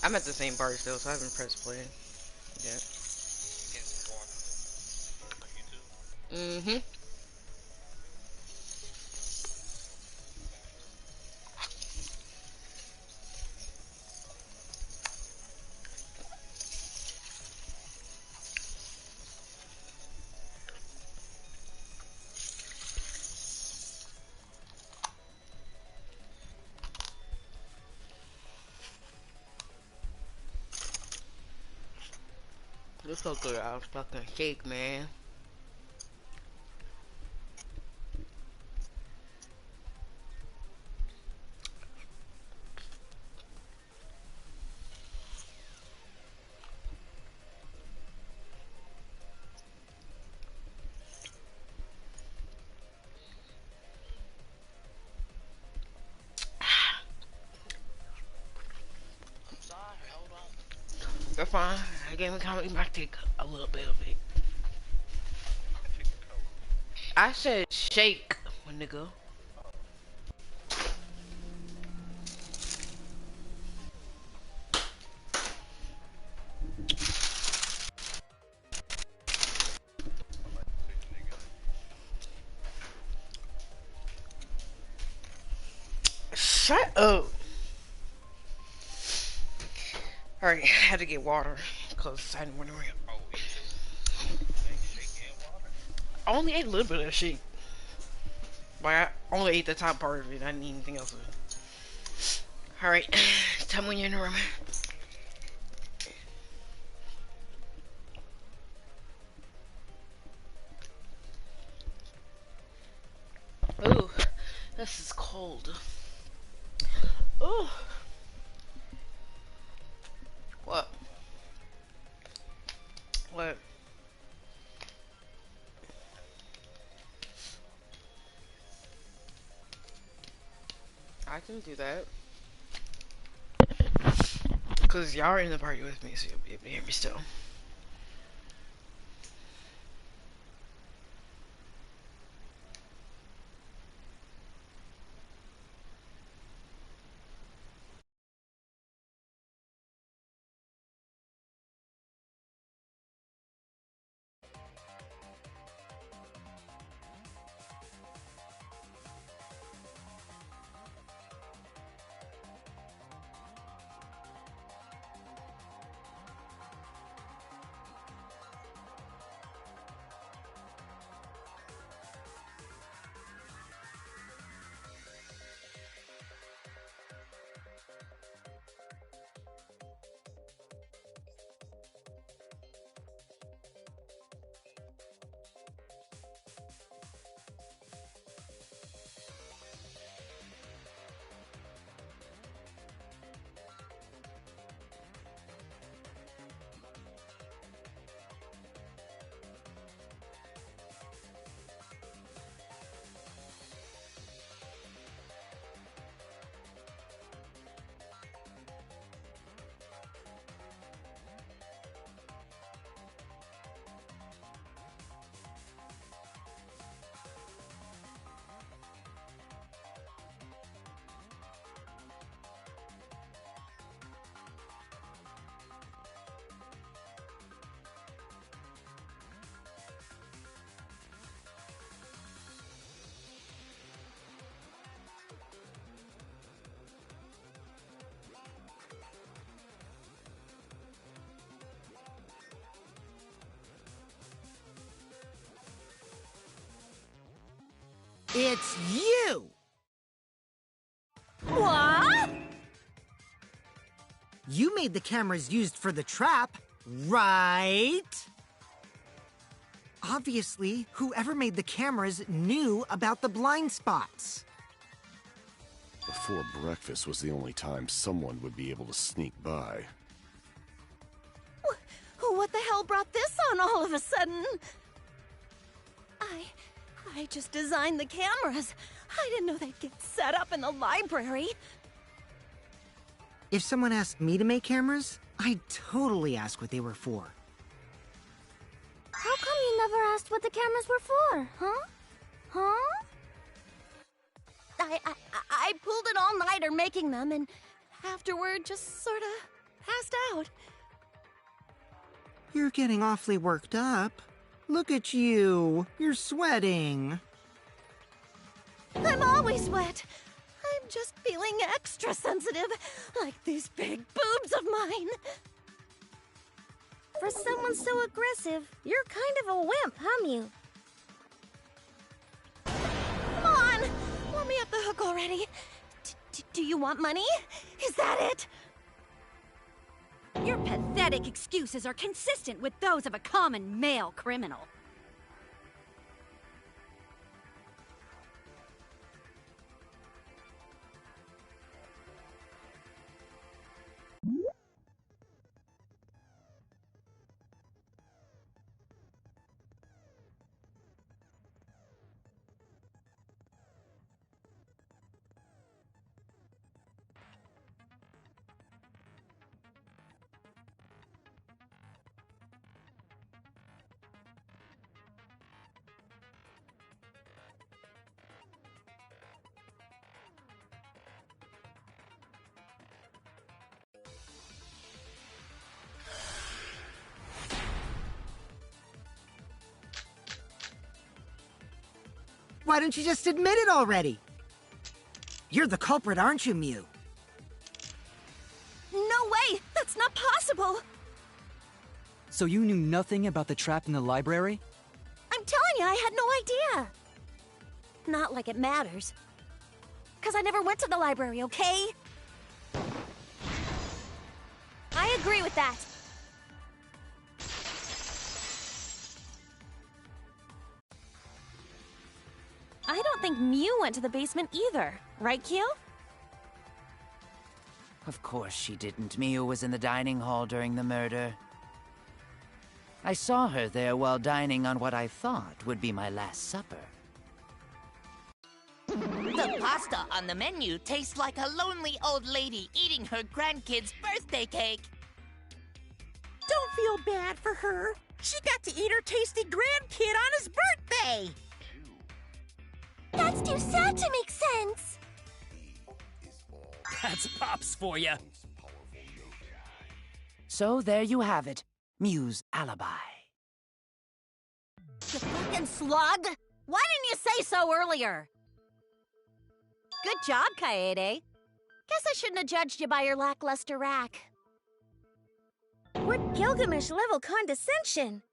I'm at the same part still, so I haven't pressed play yet. Mm-hmm. Let's go through our fucking shake, man. That's fine. I gave me comedy might take a little bit of it. I said shake, nigga. Shut up. Alright, I had to get water because I didn't want to. I only ate a little bit of shake. But I only ate the top part of it. I didn't eat anything else. Alright, tell me when you're in the room. Ooh, this is cold. Ooh. What? What? I can do that. Because y'all are in the party with me, so you'll be able to hear me still. It's you! What? You made the cameras used for the trap, right? Obviously, whoever made the cameras knew about the blind spots. Before breakfast was the only time someone would be able to sneak by. What the hell brought this on all of a sudden? I just designed the cameras. I didn't know they'd get set up in the library. If someone asked me to make cameras, I'd totally ask what they were for. How come you never asked what the cameras were for, huh? Huh? I pulled an all-nighter making them, and afterward just sorta passed out. You're getting awfully worked up. Look at you. You're sweating. I'm always wet. I'm just feeling extra sensitive, like these big boobs of mine. For someone so aggressive, you're kind of a wimp, huh, Mew? Come on! Let me off the hook already. Do you want money? Is that it? Your pathetic excuses are consistent with those of a common male criminal. Why don't you just admit it already? You're the culprit, aren't you, Mew? No way! That's not possible! So you knew nothing about the trap in the library? I'm telling you, I had no idea. Not like it matters. 'Cause I never went to the library, okay? I agree with that. I don't think Mew went to the basement either. Right, Q? Of course she didn't. Mew was in the dining hall during the murder. I saw her there while dining on what I thought would be my last supper. The pasta on the menu tastes like a lonely old lady eating her grandkid's birthday cake. Don't feel bad for her. She got to eat her tasty grandkid on his birthday. That's too sad to make sense. That's Pops for you. So there you have it. Mew's alibi. You fucking slug! Why didn't you say so earlier? Good job, Kaede. Guess I shouldn't have judged you by your lackluster rack. What Gilgamesh-level condescension?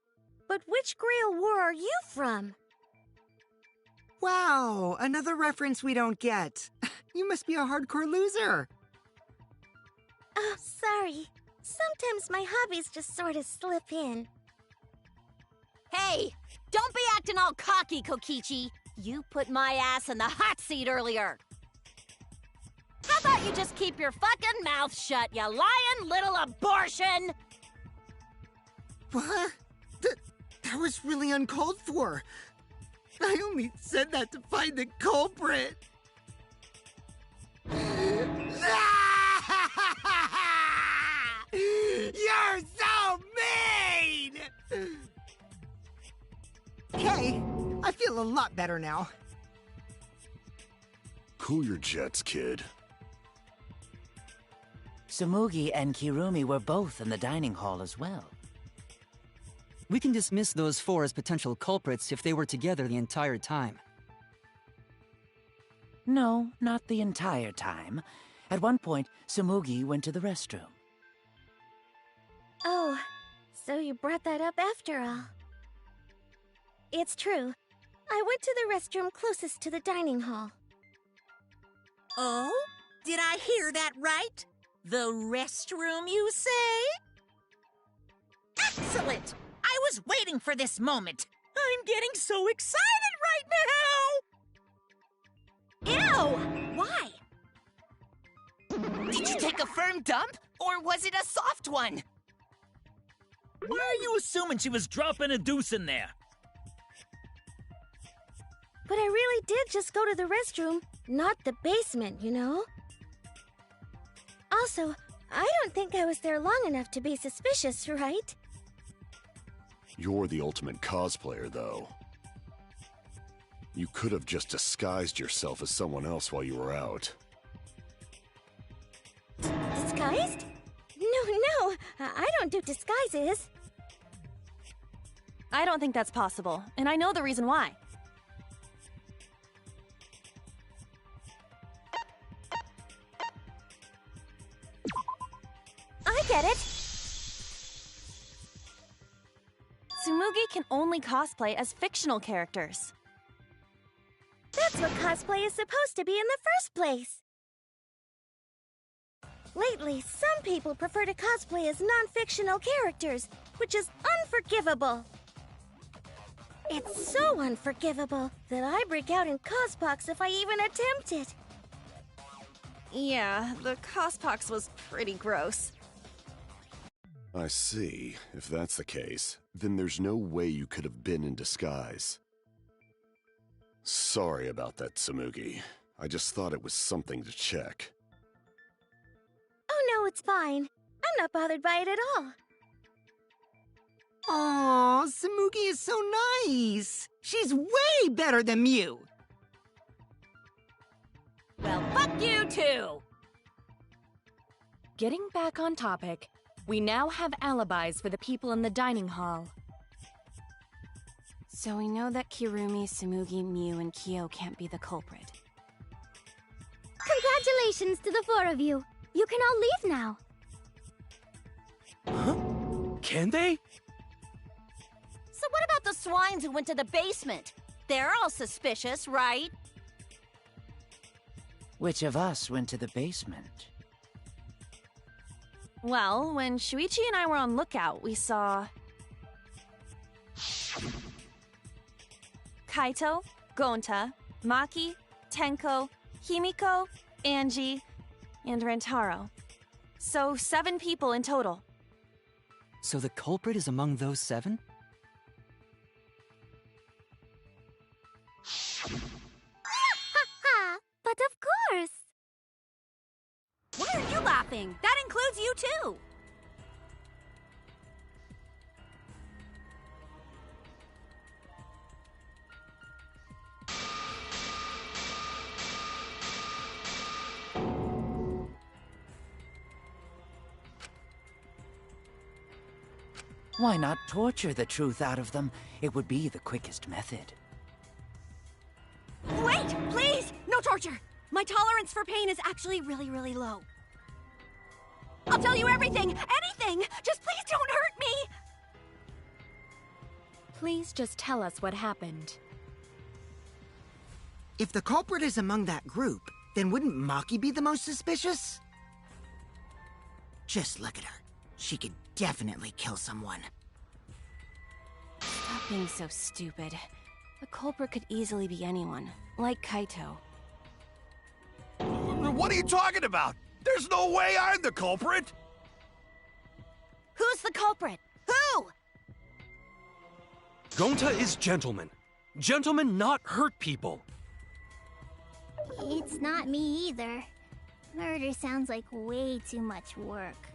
But which Grail War are you from? Wow, another reference we don't get. You must be a hardcore loser. Oh, sorry. Sometimes my hobbies just sort of slip in. Hey! Don't be acting all cocky, Kokichi! You put my ass in the hot seat earlier! How about you just keep your fucking mouth shut, you lying little abortion! What? That was really uncalled for. I only said that to find the culprit. You're so mean! Okay, I feel a lot better now. Cool your jets, kid. Tsumugi and Kirumi were both in the dining hall as well. We can dismiss those four as potential culprits if they were together the entire time. No, not the entire time. At one point, Tsumugi went to the restroom. Oh, so you brought that up after all. It's true. I went to the restroom closest to the dining hall. Oh? Did I hear that right? The restroom, you say? Excellent! I was waiting for this moment. I'm getting so excited right now! Ew! Why? Did you take a firm dump, or was it a soft one? Why are you assuming she was dropping a deuce in there? But I really did just go to the restroom, not the basement, you know? Also, I don't think I was there long enough to be suspicious, right? You're the ultimate cosplayer, though. You could have just disguised yourself as someone else while you were out. Disguised? No, I don't do disguises. I don't think that's possible, and I know the reason why. I get it. Tsumugi can only cosplay as fictional characters. That's what cosplay is supposed to be in the first place. Lately, some people prefer to cosplay as non-fictional characters, which is unforgivable. It's so unforgivable that I break out in cospox if I even attempt it. Yeah, the cospox was pretty gross. I see. If that's the case, then there's no way you could have been in disguise. Sorry about that, Tsumugi. I just thought it was something to check. Oh no, it's fine. I'm not bothered by it at all. Aw, Tsumugi is so nice. She's way better than Mew. Well, fuck you too! Getting back on topic, we now have alibis for the people in the dining hall. So we know that Kirumi, Tsumugi, Mew, and Kyo can't be the culprit. Congratulations to the four of you. You can all leave now. Huh? Can they? So what about the swines who went to the basement? They're all suspicious, right? Which of us went to the basement? Well, when Shuichi and I were on lookout, we saw Kaito, Gonta, Maki, Tenko, Himiko, Angie, and Rantaro. So 7 people in total. So the culprit is among those 7? Ha! But of course! Why are you laughing? That includes you too! Why not torture the truth out of them? It would be the quickest method. Wait! Please! No torture! My tolerance for pain is actually really, really low. I'll tell you everything! Anything! Just please don't hurt me! Please just tell us what happened. If the culprit is among that group, then wouldn't Maki be the most suspicious? Just look at her. She could definitely kill someone. Stop being so stupid. The culprit could easily be anyone, like Kaito. What are you talking about? There's no way I'm the culprit! Who's the culprit? Who? Gonta is gentleman. Gentlemen not hurt people. It's not me either. Murder sounds like way too much work.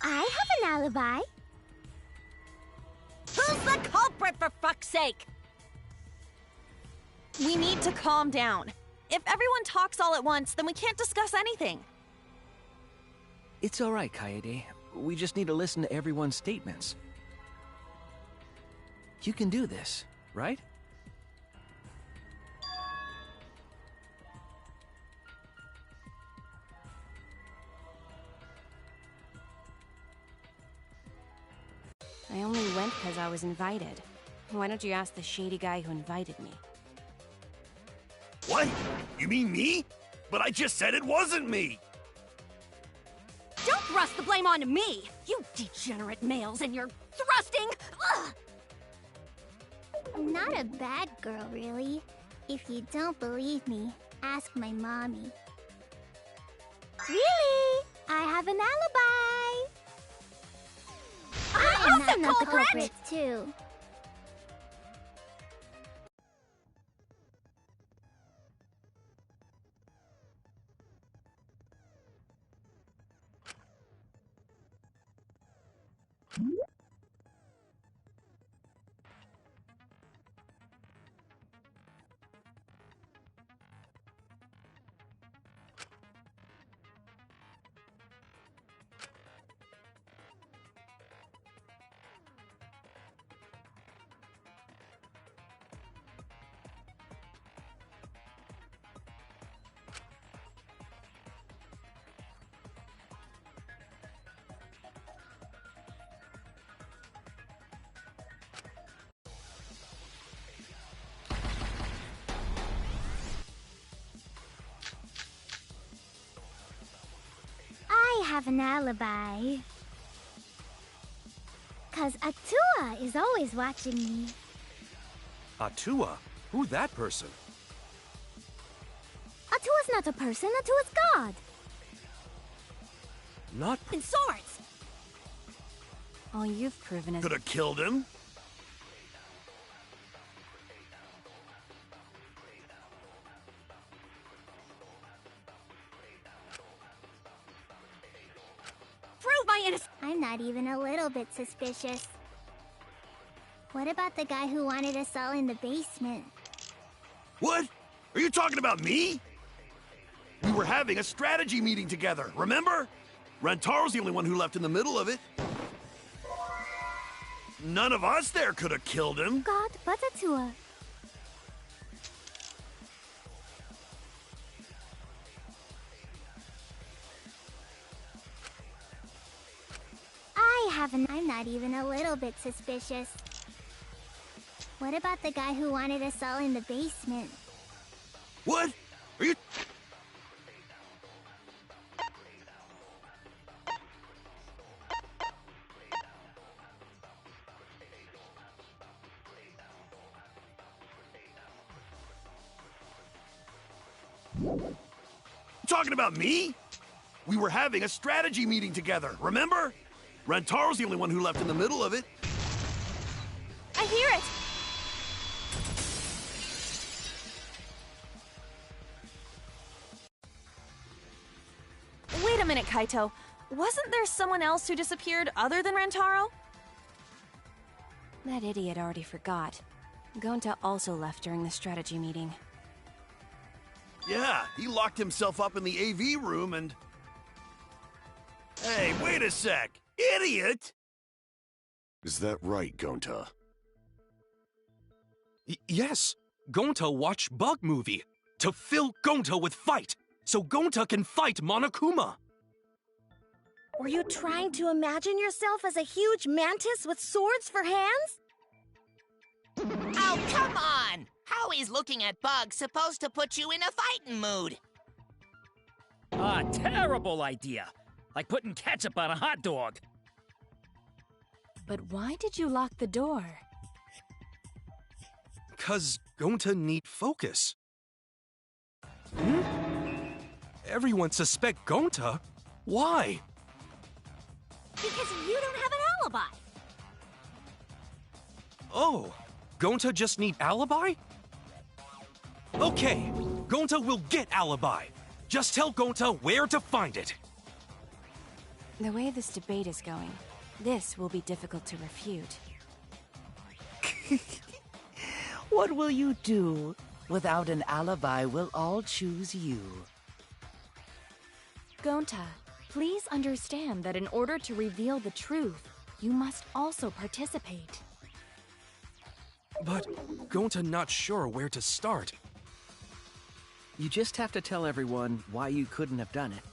I have an alibi. Who's the culprit, for fuck's sake? We need to calm down. If everyone talks all at once, then we can't discuss anything. It's all right, Kaede. We just need to listen to everyone's statements. You can do this, right? I only went because I was invited. Why don't you ask the shady guy who invited me? What? You mean me? But I just said it wasn't me! Don't thrust the blame onto me! You degenerate males and your thrusting! Ugh! I'm not a bad girl, really. If you don't believe me, ask my mommy. Really? I have an alibi! I'm also not the culprit! culprit, too. have an alibi. 'Cause Atua is always watching me. Atua? Who that person? Atua's not a person, Atua's God. Not... And swords! All you've proven is... Could have killed him. Prove my innocence! I'm not even a little bit suspicious. What about the guy who wanted us all in the basement? What? Are you talking about me? We were having a strategy meeting together, remember? Rantaro's the only one who left in the middle of it. None of us there could have killed him. God, but Atua. I'm not even a little bit suspicious. What about the guy who wanted us all in the basement? What? Are you... Talking about me? We were having a strategy meeting together, remember? Rantaro's the only one who left in the middle of it. I hear it! Wait a minute, Kaito. Wasn't there someone else who disappeared other than Rantaro? That idiot already forgot. Gonta also left during the strategy meeting. Yeah, he locked himself up in the AV room and... Hey, wait a sec! Idiot! Is that right, Gonta? Yes! Gonta watched Bug Movie to fill Gonta with fight, so Gonta can fight Monokuma! Were you trying to imagine yourself as a huge mantis with swords for hands? Oh, come on! How is looking at bugs supposed to put you in a fighting mood? Ah, terrible idea! Like putting ketchup on a hot dog. But why did you lock the door? 'Cause Gonta need focus. Hmm? Everyone suspect Gonta? Why? Because you don't have an alibi! Oh, Gonta just need alibi? Okay, Gonta will get alibi. Just tell Gonta where to find it. The way this debate is going, this will be difficult to refute. What will you do? Without an alibi, we'll all choose you. Gonta, please understand that in order to reveal the truth, you must also participate. But Gonta not sure where to start. You just have to tell everyone why you couldn't have done it.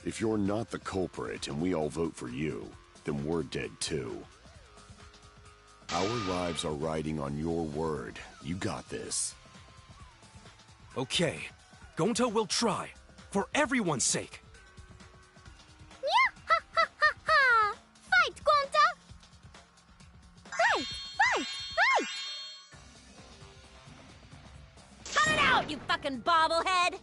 If you're not the culprit and we all vote for you, then we're dead too. Our lives are riding on your word. You got this. Okay, Gonta will try, for everyone's sake. Yeah, ha ha ha ha! Fight, Gonta! Fight, fight, fight! Cut it out, you fucking bobblehead!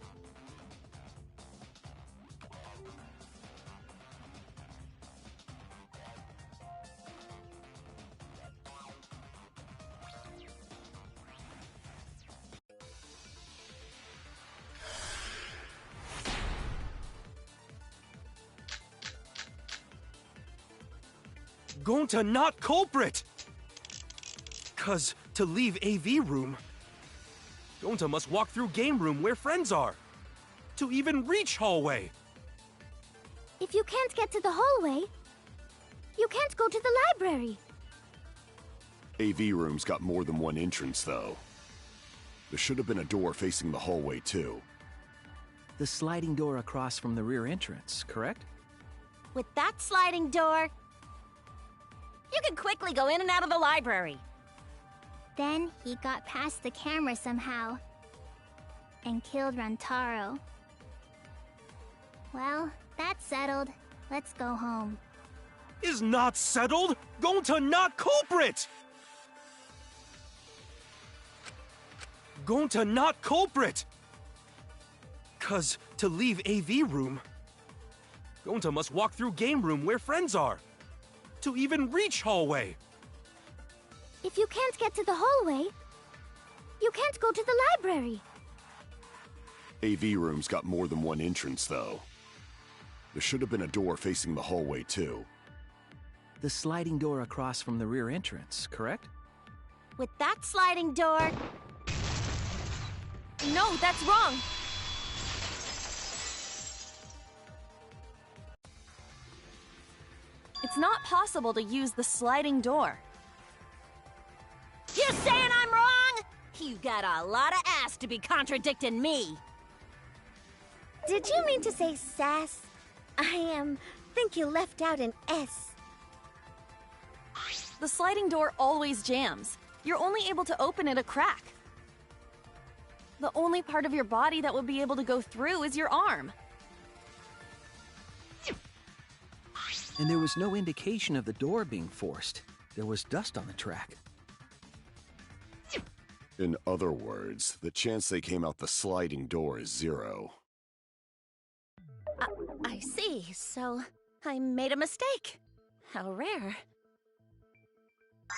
Gonta not culprit! 'Cause to leave AV room, Gonta must walk through game room where friends are. To even reach hallway. If you can't get to the hallway, you can't go to the library. AV room's got more than one entrance, though. There should have been a door facing the hallway, too. The sliding door across from the rear entrance, correct? With that sliding door, you can quickly go in and out of the library. Then he got past the camera somehow and killed Rantaro. Well, that's settled. Let's go home. Is not settled? Gonta not culprit! Gonta not culprit! 'Cause to leave AV room, Gonta must walk through game room where friends are. To even reach hallway. If you can't get to the hallway, you can't go to the library. AV room's got more than one entrance, though. There should have been a door facing the hallway, too. The sliding door across from the rear entrance, correct? With that sliding door... No, that's wrong! It's not possible to use the sliding door. You saying I'm wrong? You got a lot of ass to be contradicting me. Did you mean to say sass? I think you left out an S. The sliding door always jams. You're only able to open it a crack. The only part of your body that would be able to go through is your arm. And there was no indication of the door being forced. There was dust on the track. In other words, the chance they came out the sliding door is 0. I see. So, I made a mistake. How rare.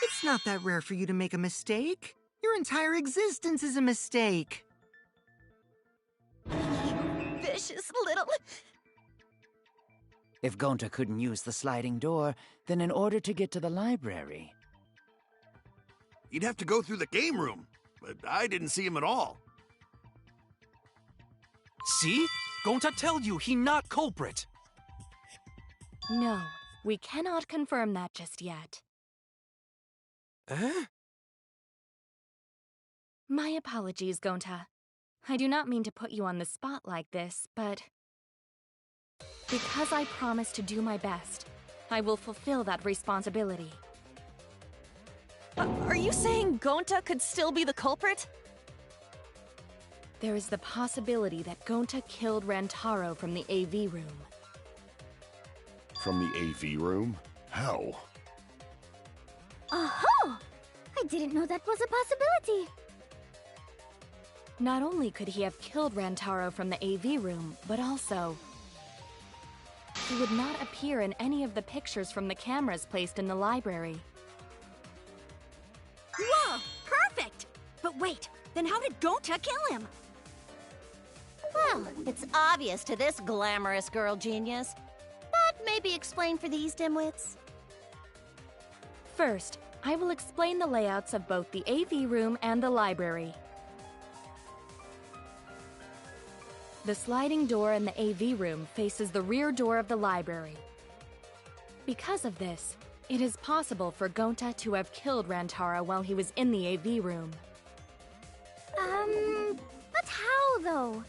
It's not that rare for you to make a mistake. Your entire existence is a mistake. You vicious little... If Gonta couldn't use the sliding door, then in order to get to the library... He'd have to go through the game room, but I didn't see him at all. See? Gonta tell you he not culprit. No, we cannot confirm that just yet. Eh? My apologies, Gonta. I do not mean to put you on the spot like this, but... because I promised to do my best, I will fulfill that responsibility. Are you saying Gonta could still be the culprit? There is the possibility that Gonta killed Rantaro from the AV room. From the AV room? How? Oh! I didn't know that was a possibility. Not only could he have killed Rantaro from the AV room, but also... he would not appear in any of the pictures from the cameras placed in the library. Whoa! Perfect! But wait, then how did Gonta kill him? Well, it's obvious to this glamorous girl genius. But maybe explain for these dimwits. First, I will explain the layouts of both the AV room and the library. The sliding door in the AV room faces the rear door of the library. Because of this, it is possible for Gonta to have killed Rantaro while he was in the AV room. But how, though?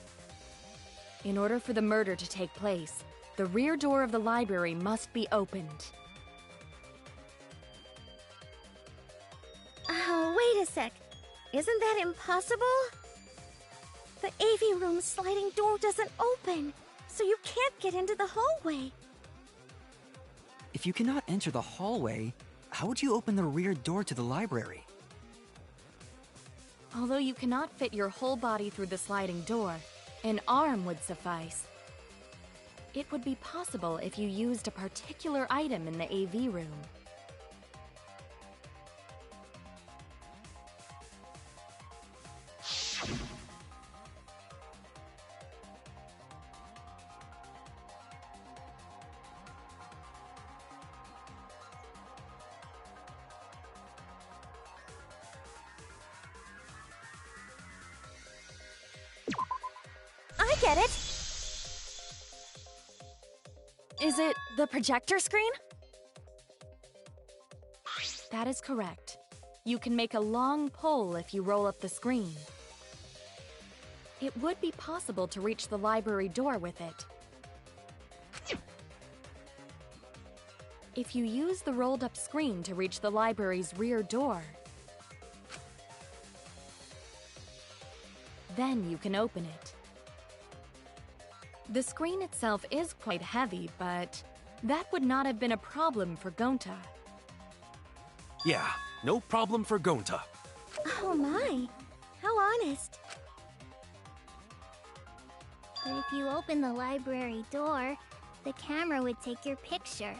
In order for the murder to take place, the rear door of the library must be opened. Wait a sec. Isn't that impossible? The AV room's sliding door doesn't open, so you can't get into the hallway. If you cannot enter the hallway, how would you open the rear door to the library? Although you cannot fit your whole body through the sliding door, an arm would suffice. It would be possible if you used a particular item in the AV room. I get it. Is it the projector screen? That is correct. You can make a long pole if you roll up the screen. It would be possible to reach the library door with it. If you use the rolled up screen to reach the library's rear door, then you can open it. The screen itself is quite heavy, but that would not have been a problem for Gonta. Yeah, no problem for Gonta. Oh my, how honest. But if you open the library door, the camera would take your picture.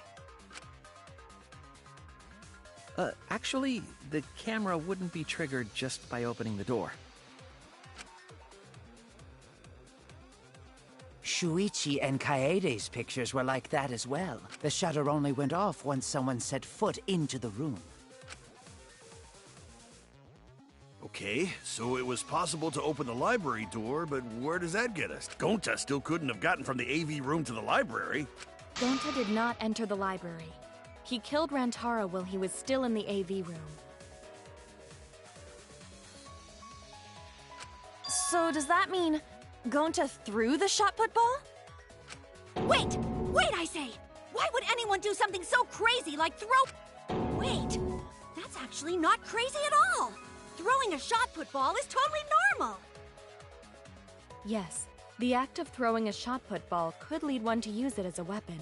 Actually, the camera wouldn't be triggered just by opening the door. Shuichi and Kaede's pictures were like that as well. The shutter only went off once someone set foot into the room. Okay, so it was possible to open the library door, but where does that get us? Gonta still couldn't have gotten from the AV room to the library. Gonta did not enter the library. He killed Rantaro while he was still in the AV room. So does that mean Gonta threw the shot put ball? Wait! Wait, I say! Why would anyone do something so crazy like throw... Wait! That's actually not crazy at all! Throwing a shot put ball is totally normal! Yes, the act of throwing a shot put ball could lead one to use it as a weapon.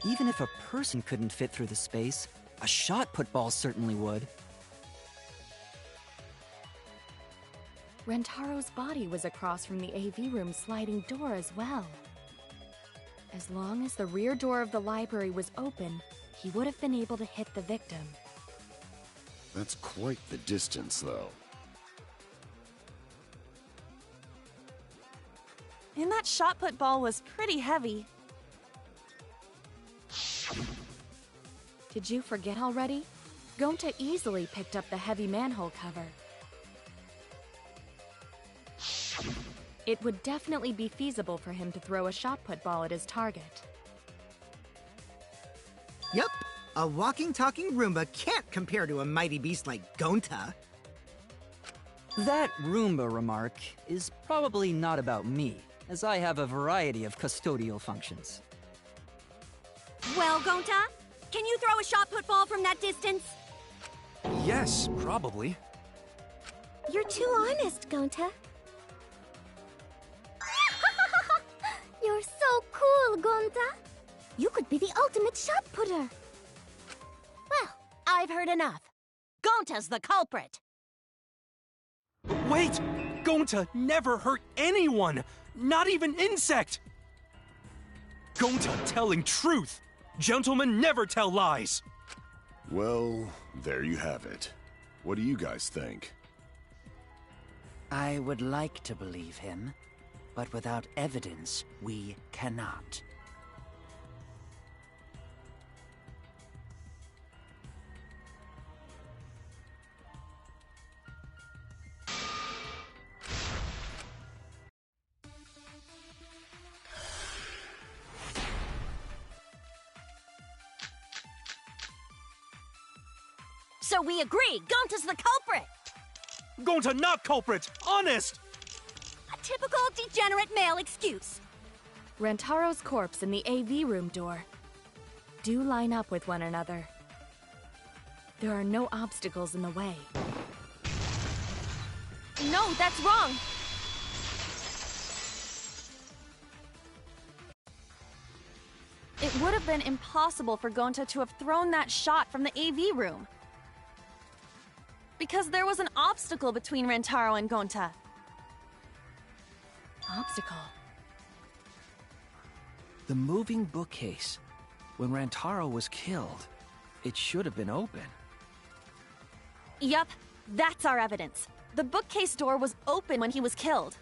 Even if a person couldn't fit through the space, a shot put ball certainly would. Rantaro's body was across from the AV room sliding door as well. As long as the rear door of the library was open, he would have been able to hit the victim. That's quite the distance, though. And that shot put ball was pretty heavy. Did you forget already? Gonta easily picked up the heavy manhole cover. It would definitely be feasible for him to throw a shot put ball at his target. Yup, a walking, talking Roomba can't compare to a mighty beast like Gonta. That Roomba remark is probably not about me, as I have a variety of custodial functions. Well, Gonta, can you throw a shot put ball from that distance? Yes, probably. You're too honest, Gonta. You're so cool, Gonta. You could be the ultimate shot putter. Well, I've heard enough. Gonta's the culprit. Wait! Gonta never hurt anyone! Not even insect! Gonta telling truth! Gentlemen never tell lies! Well, there you have it. What do you guys think? I would like to believe him, but without evidence, we cannot. So we agree, Gonta's the culprit! Gonta not culprit! Honest! A typical degenerate male excuse. Rantaro's corpse and the AV room door do line up with one another. There are no obstacles in the way. No, that's wrong! It would have been impossible for Gonta to have thrown that shot from the AV room. Because there was an obstacle between Rantaro and Gonta. Obstacle? The moving bookcase. When Rantaro was killed, it should have been open. Yup, that's our evidence. The bookcase door was open when he was killed.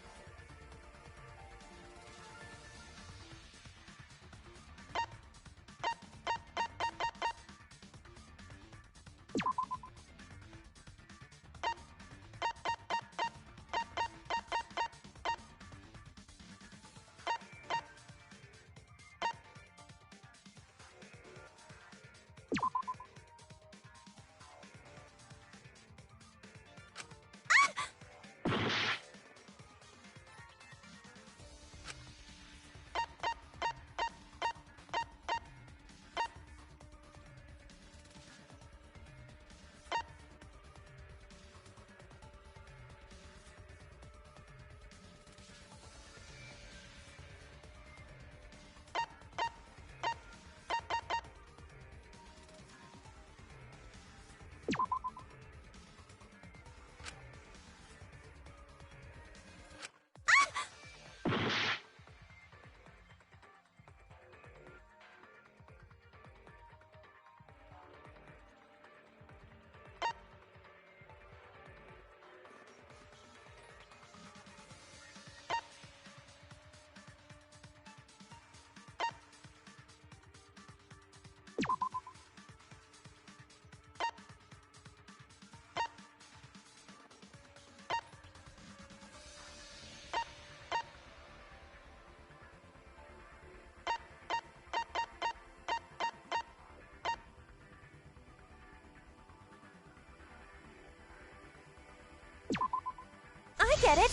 get it!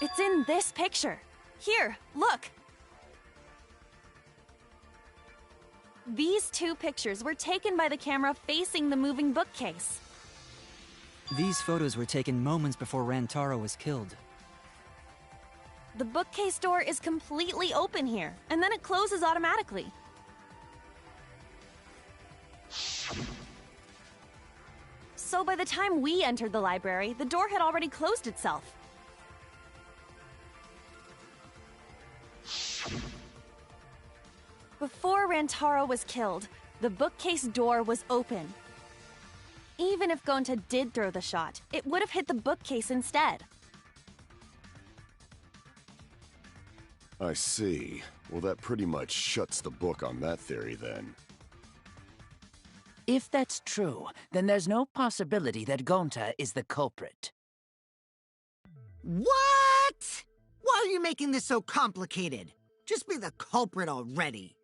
It's in this picture. Here, look! These two pictures were taken by the camera facing the moving bookcase. These photos were taken moments before Rantaro was killed. The bookcase door is completely open here, and then it closes automatically. So by the time we entered the library, the door had already closed itself. Before Rantaro was killed, the bookcase door was open. Even if Gonta did throw the shot, it would have hit the bookcase instead. I see. Well, that pretty much shuts the book on that theory, then. If that's true, then there's no possibility that Gonta is the culprit. What? Why are you making this so complicated? Just be the culprit already.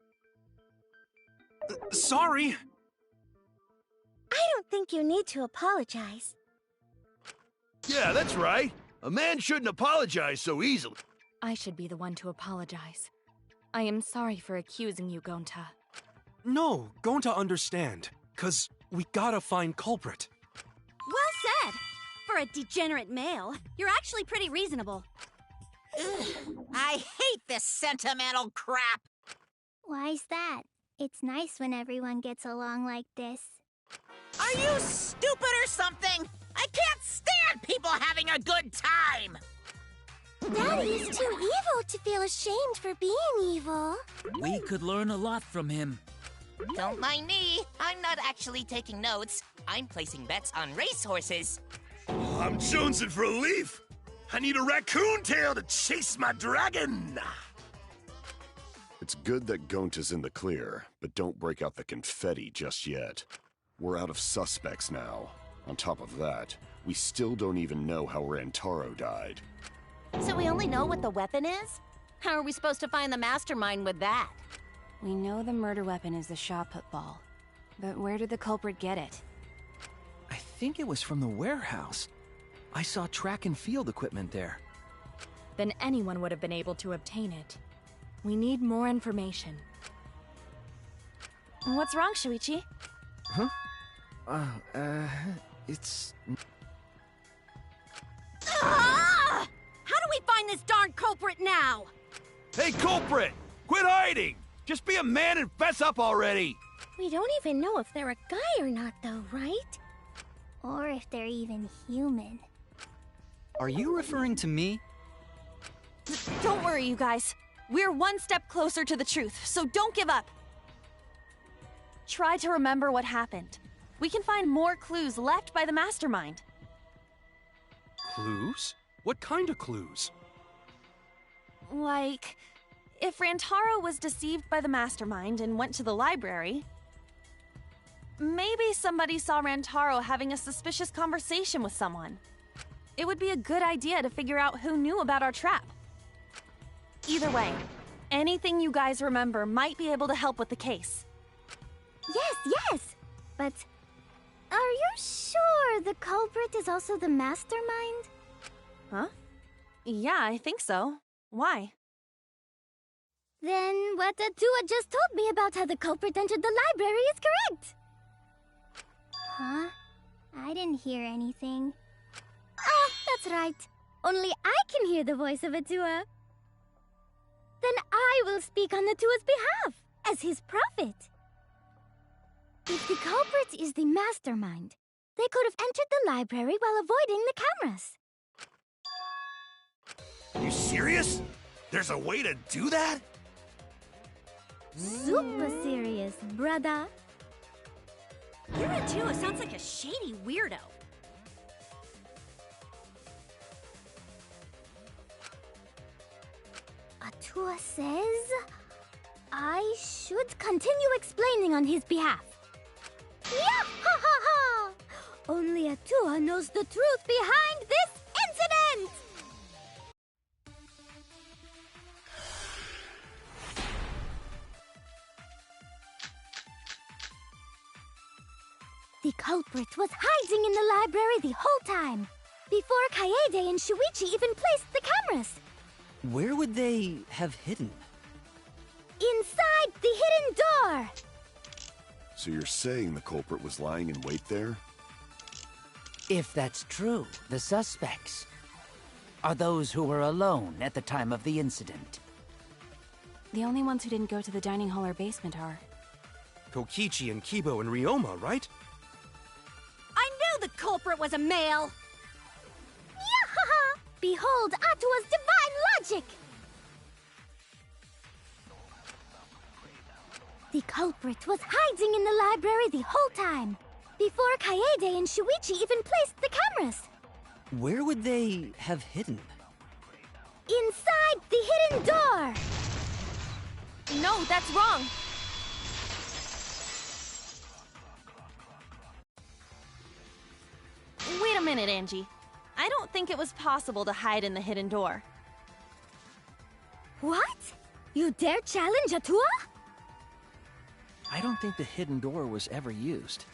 Sorry. I don't think you need to apologize. Yeah, that's right. A man shouldn't apologize so easily. I should be the one to apologize. I am sorry for accusing you, Gonta. No, Gonta understand. 'Cause we gotta find culprit. Well said! For a degenerate male, you're actually pretty reasonable. Ugh, I hate this sentimental crap! Why's that? It's nice when everyone gets along like this. Are you stupid or something? I can't stand people having a good time! Daddy's too evil to feel ashamed for being evil. We could learn a lot from him. Don't mind me. I'm not actually taking notes. I'm placing bets on racehorses. I'm jonesing for a leaf. I need a raccoon tail to chase my dragon. It's good that Gonta's in the clear, but don't break out the confetti just yet. We're out of suspects now. On top of that, we still don't even know how Rantaro died. So we only know what the weapon is? How are we supposed to find the mastermind with that? We know the murder weapon is the shot put ball. But where did the culprit get it? I think it was from the warehouse. I saw track and field equipment there. Then anyone would have been able to obtain it. We need more information. What's wrong, Shuichi? Huh? It's... Ah! How do we find this darn culprit now? Hey, culprit! Quit hiding! Just be a man and fess up already! We don't even know if they're a guy or not, though, right? Or if they're even human. Are you referring to me? Don't worry, you guys. We're one step closer to the truth, so don't give up. Try to remember what happened. We can find more clues left by the mastermind. Clues? What kind of clues? Like, if Rantaro was deceived by the mastermind and went to the library, maybe somebody saw Rantaro having a suspicious conversation with someone. It would be a good idea to figure out who knew about our trap. Either way, anything you guys remember might be able to help with the case. Yes! But are you sure the culprit is also the mastermind? Huh? Yeah, I think so. Why? Then what Atua just told me about how the culprit entered the library is correct! Huh? I didn't hear anything. Oh, that's right. Only I can hear the voice of Atua. Then I will speak on Atua's behalf, as his prophet. If the culprit is the mastermind, they could have entered the library while avoiding the cameras. You serious? There's a way to do that? Super serious, brother. Your Atua sounds like a shady weirdo. Atua says I should continue explaining on his behalf. Yeah, ha ha ha! Only Atua knows the truth behind this incident! The culprit was hiding in the library the whole time, before Kaede and Shuichi even placed the cameras. Where would they have hidden? Inside the hidden door! So you're saying the culprit was lying in wait there? If that's true, the suspects are those who were alone at the time of the incident. The only ones who didn't go to the dining hall or basement are... Kokichi and Kibo and Ryoma, right? I knew the culprit was a male! Yahaha! Behold Atua's divine logic! The culprit was hiding in the library the whole time, before Kaede and Shuichi even placed the cameras. Where would they have hidden? Inside the hidden door! No, that's wrong! Wait a minute, Angie. I don't think it was possible to hide in the hidden door. What? You dare challenge Atua? I don't think the hidden door was ever used.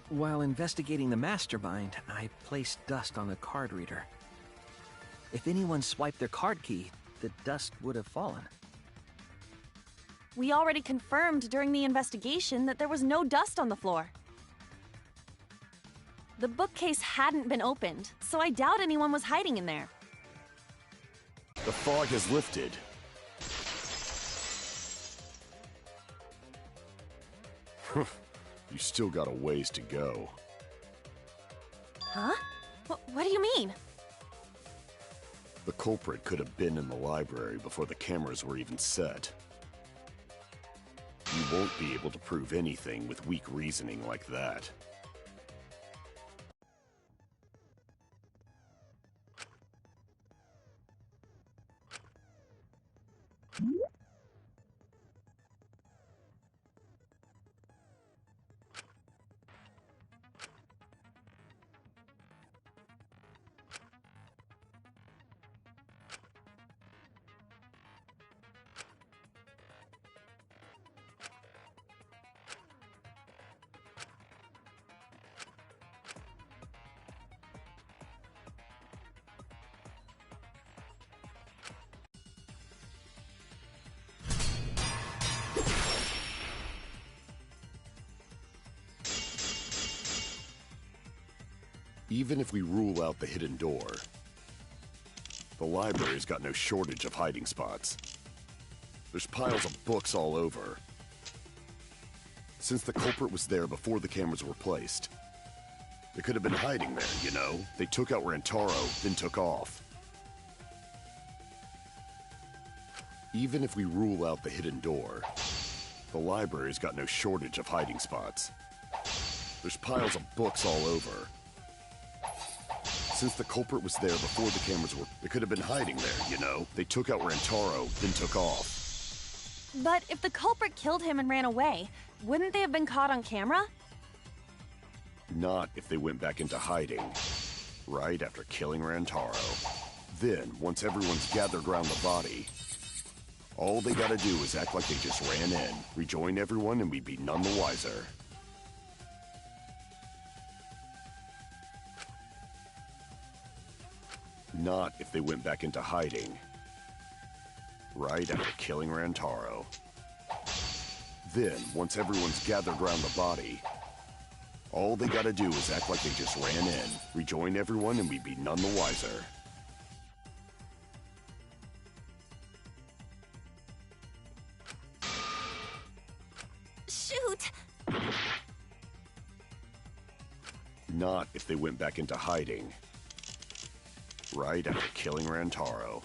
While investigating the mastermind, I placed dust on the card reader. If anyone swiped their card key, the dust would have fallen. We already confirmed during the investigation that there was no dust on the floor. The bookcase hadn't been opened, so I doubt anyone was hiding in there. The fog has lifted. You still got a ways to go. Huh? What do you mean? The culprit could have been in the library before the cameras were even set. You won't be able to prove anything with weak reasoning like that. Even if we rule out the hidden door, the library's got no shortage of hiding spots. There's piles of books all over. Since the culprit was there before the cameras were placed, they could have been hiding there, you know? They took out Rantaro, then took off. Even if we rule out the hidden door, the library's got no shortage of hiding spots. There's piles of books all over. Since the culprit was there before the cameras were... They could have been hiding there, you know? They took out Rantaro, then took off. But if the culprit killed him and ran away, wouldn't they have been caught on camera? Not if they went back into hiding, right after killing Rantaro. Then, once everyone's gathered around the body, all they gotta do is act like they just ran in, rejoin everyone, and we'd be none the wiser. Not if they went back into hiding, right after killing Rantaro. Then, once everyone's gathered around the body, all they gotta do is act like they just ran in, rejoin everyone, and we'd be none the wiser. Shoot! Not if they went back into hiding, right after killing Rantaro.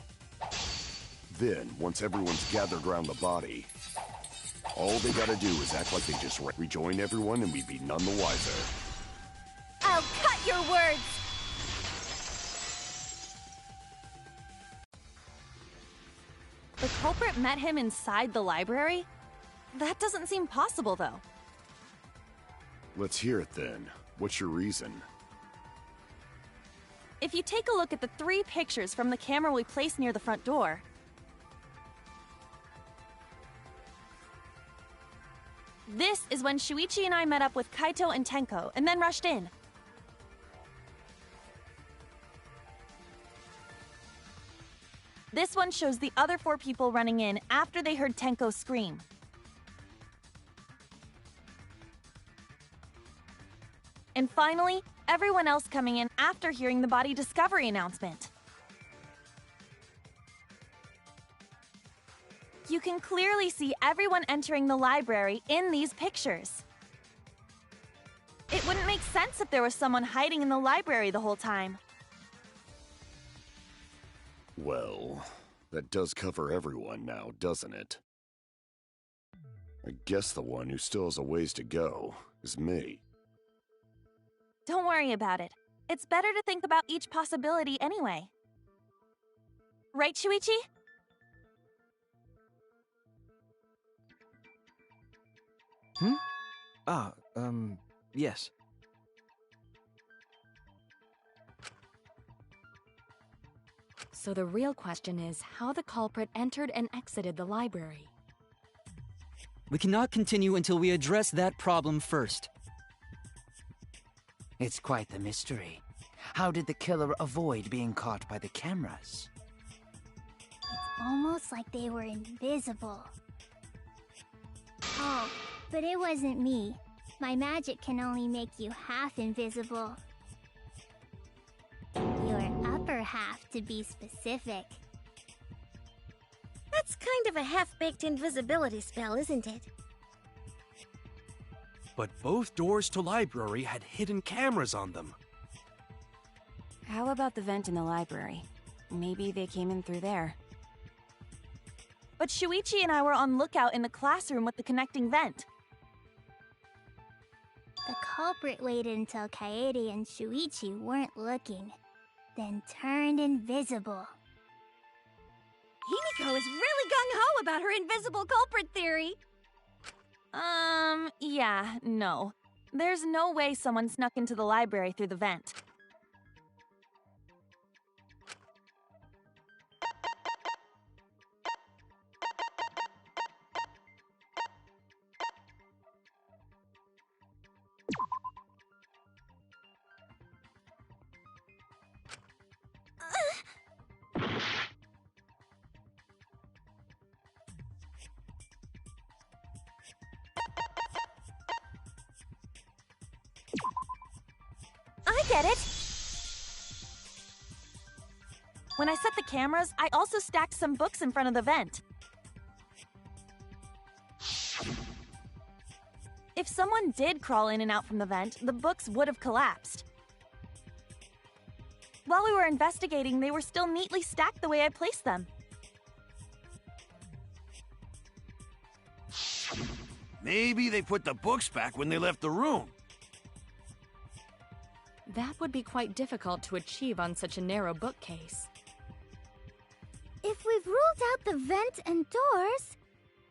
Then, once everyone's gathered around the body, all they gotta do is act like they just rejoin everyone, and we'd be none the wiser. I'll cut your words! The culprit met him inside the library? That doesn't seem possible, though. Let's hear it then. What's your reason? If you take a look at the 3 pictures from the camera we placed near the front door, this is when Shuichi and I met up with Kaito and Tenko and then rushed in. This one shows the other 4 people running in after they heard Tenko scream. And finally, everyone else coming in after hearing the body discovery announcement. You can clearly see everyone entering the library in these pictures. It wouldn't make sense if there was someone hiding in the library the whole time. Well, that does cover everyone now, doesn't it? I guess the one who still has a ways to go is me. Don't worry about it. It's better to think about each possibility anyway. Right, Shuichi? Yes. So the real question is how the culprit entered and exited the library. We cannot continue until we address that problem first. It's quite the mystery. How did the killer avoid being caught by the cameras? Almost like they were invisible. Oh, but it wasn't me. My magic can only make you half invisible. Your upper half, to be specific. That's kind of a half-baked invisibility spell, isn't it? But both doors to library had hidden cameras on them. How about the vent in the library? Maybe they came in through there. But Shuichi and I were on lookout in the classroom with the connecting vent. The culprit waited until Kaede and Shuichi weren't looking, then turned invisible. Himiko is really gung-ho about her invisible culprit theory. Yeah, no. There's no way someone snuck into the library through the vent. I get it! When I set the cameras, I also stacked some books in front of the vent. If someone did crawl in and out from the vent, the books would have collapsed. While we were investigating, they were still neatly stacked the way I placed them. Maybe they put the books back when they left the room. That would be quite difficult to achieve on such a narrow bookcase. If we've ruled out the vent and doors,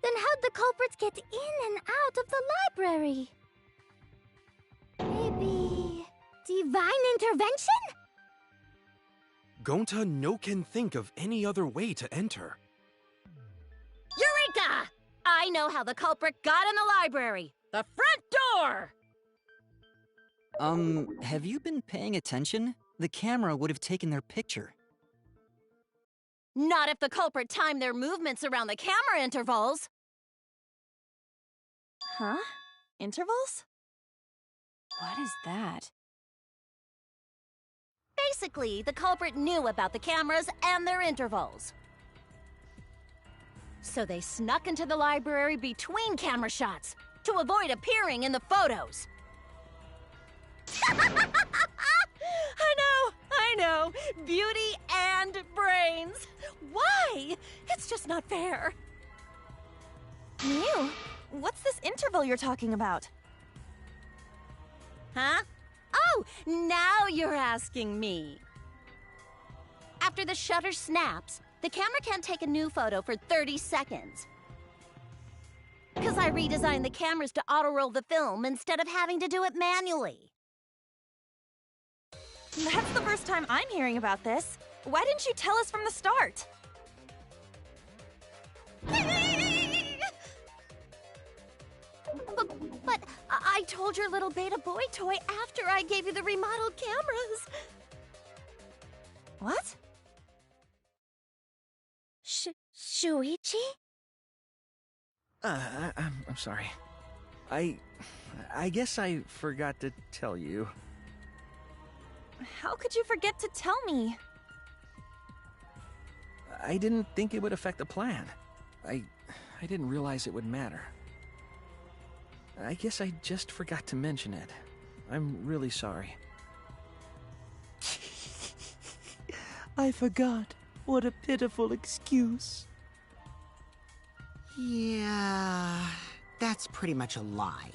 then how'd the culprits get in and out of the library? Maybe divine intervention? Gonta no can think of any other way to enter. Eureka! I know how the culprit got in the library. The front door! Have you been paying attention? The camera would have taken their picture. Not if the culprit timed their movements around the camera intervals. Huh? Intervals? What is that? Basically, the culprit knew about the cameras and their intervals. So they snuck into the library between camera shots to avoid appearing in the photos. I know. Beauty and brains. Why? It's just not fair. Mew, what's this interval you're talking about? Huh? Oh, now you're asking me. After the shutter snaps, the camera can't take a new photo for 30 seconds. Because I redesigned the cameras to auto-roll the film instead of having to do it manually. That's the first time I'm hearing about this. Why didn't you tell us from the start? But I told your little beta boy toy after I gave you the remodeled cameras. What? Shuichi? I'm sorry. I guess I forgot to tell you. How could you forget to tell me? I didn't think it would affect the plan. I didn't realize it would matter. I guess I just forgot to mention it. I'm really sorry. I forgot. What a pitiful excuse. Yeah, that's pretty much a lie.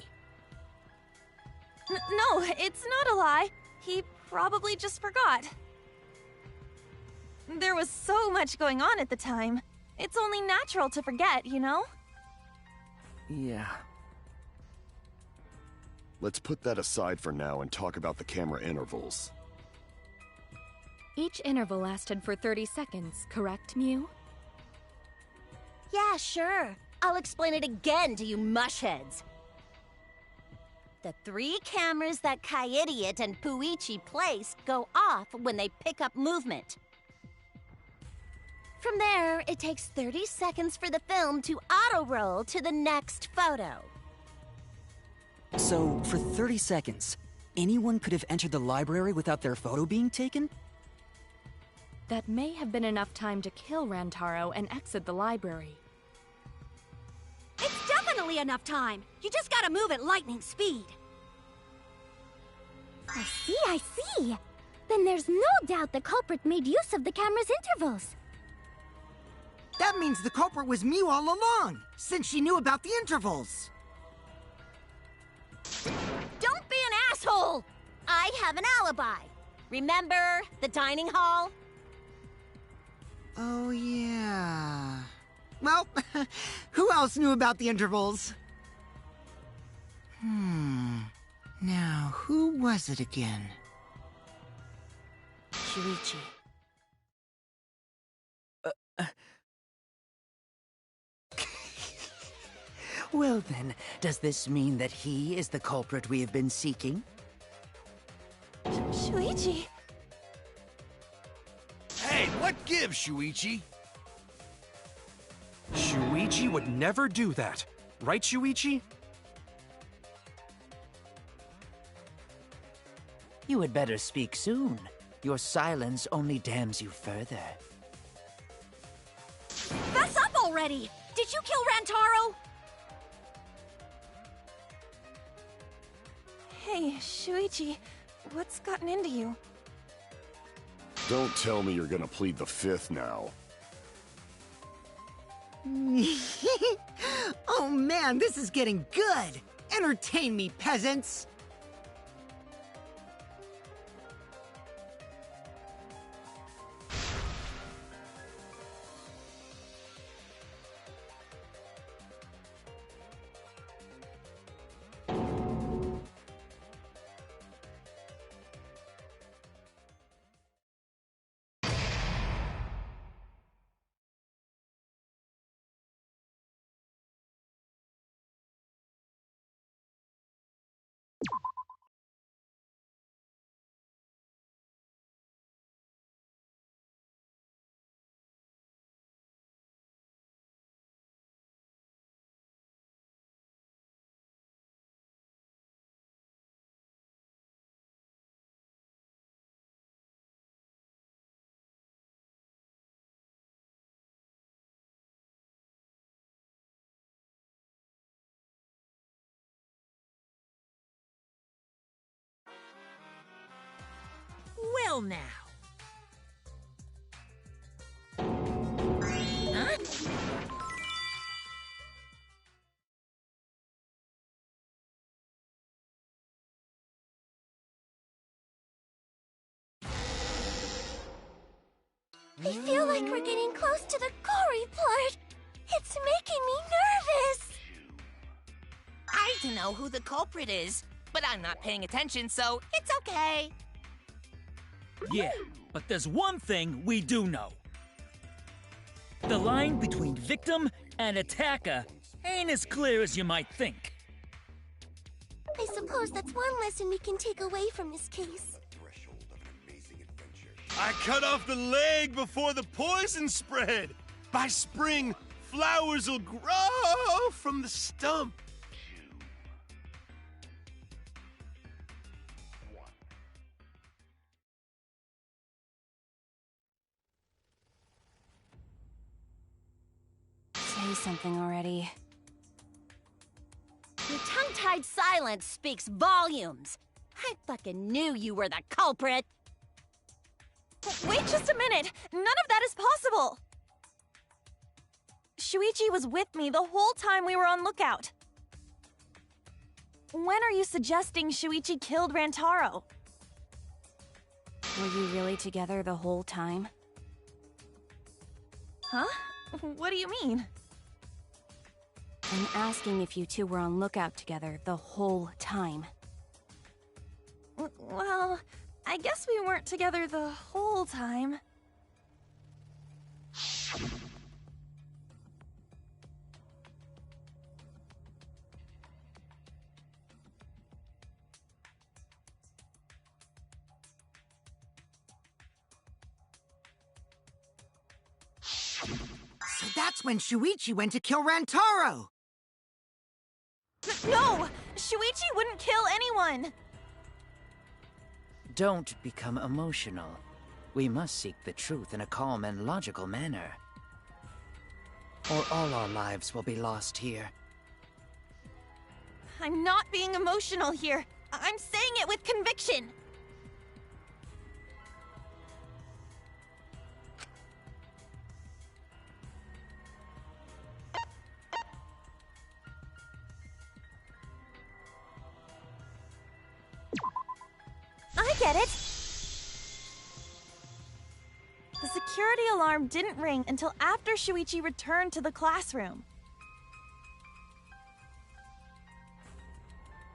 No, it's not a lie. He probably just forgot. There was so much going on at the time. It's only natural to forget, you know? Yeah. Let's put that aside for now and talk about the camera intervals. Each interval lasted for 30 seconds, correct, Mew? Yeah, sure. I'll explain it again to you mushheads. The 3 cameras that Kaidiot and Puichi placed go off when they pick up movement. From there, it takes 30 seconds for the film to auto-roll to the next photo. So, for 30 seconds, anyone could have entered the library without their photo being taken? That may have been enough time to kill Rantaro and exit the library. It's definitely enough time. You just gotta move at lightning speed. I see. Then there's no doubt the culprit made use of the camera's intervals. That means the culprit was Mew all along, since she knew about the intervals. Don't be an asshole! I have an alibi. Remember the dining hall? Oh, yeah. Well, who else knew about the intervals? Now, who was it again? Shuichi. Well then, does this mean that he is the culprit we have been seeking? Shuichi! Hey, what gives, Shuichi? Shuichi would never do that. Right, Shuichi? You had better speak soon. Your silence only damns you further. Fess up already! Did you kill Rantaro? Hey, Shuichi, what's gotten into you? Don't tell me you're gonna plead the fifth now. Oh man, this is getting good! Entertain me, peasants! Well now. Huh? I feel like we're getting close to the gory part. It's making me nervous. I don't know who the culprit is, but I'm not paying attention, so it's okay. Yeah, but there's one thing we do know. The line between victim and attacker ain't as clear as you might think. I suppose that's one lesson we can take away from this case. I cut off the leg before the poison spread. By spring, flowers will grow from the stump. Say something already. Your tongue-tied silence speaks volumes. I fucking knew you were the culprit. Wait just a minute! None of that is possible! Shuichi was with me the whole time we were on lookout. When are you suggesting Shuichi killed Rantaro? Were you really together the whole time? Huh? What do you mean? I'm asking if you two were on lookout together the whole time. Well, I guess we weren't together the whole time. So that's when Shuichi went to kill Rantaro! No! Shuichi wouldn't kill anyone! Don't become emotional. We must seek the truth in a calm and logical manner. Or all our lives will be lost here. I'm not being emotional here. I'm saying it with conviction. I get it. The security alarm didn't ring until after Shuichi returned to the classroom.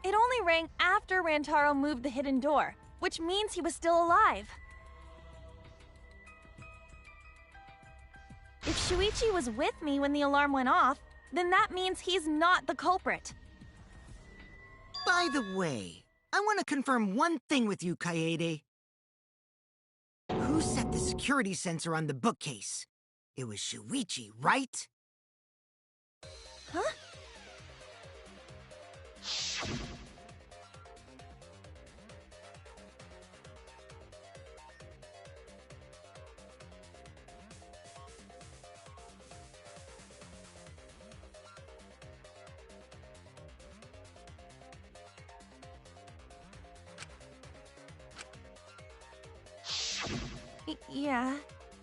It only rang after Rantaro moved the hidden door, which means he was still alive. If Shuichi was with me when the alarm went off, then that means he's not the culprit. By the way, I want to confirm one thing with you, Kaede. Who set the security sensor on the bookcase? It was Shuichi, right? Huh? Yeah.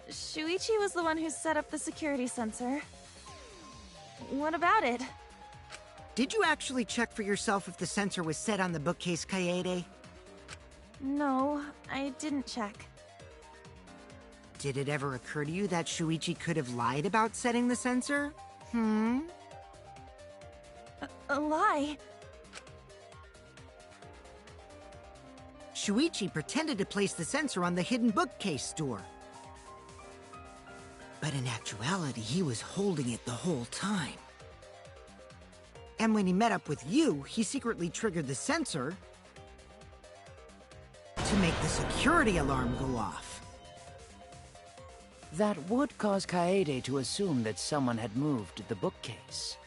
Shuichi was the one who set up the security sensor. What about it? Did you actually check for yourself if the sensor was set on the bookcase, Kaede? No, I didn't check. Did it ever occur to you that Shuichi could have lied about setting the sensor? Hmm? A lie? Shuichi pretended to place the sensor on the hidden bookcase door. But in actuality, he was holding it the whole time. And when he met up with you, he secretly triggered the sensor to make the security alarm go off. That would cause Kaede to assume that someone had moved the bookcase.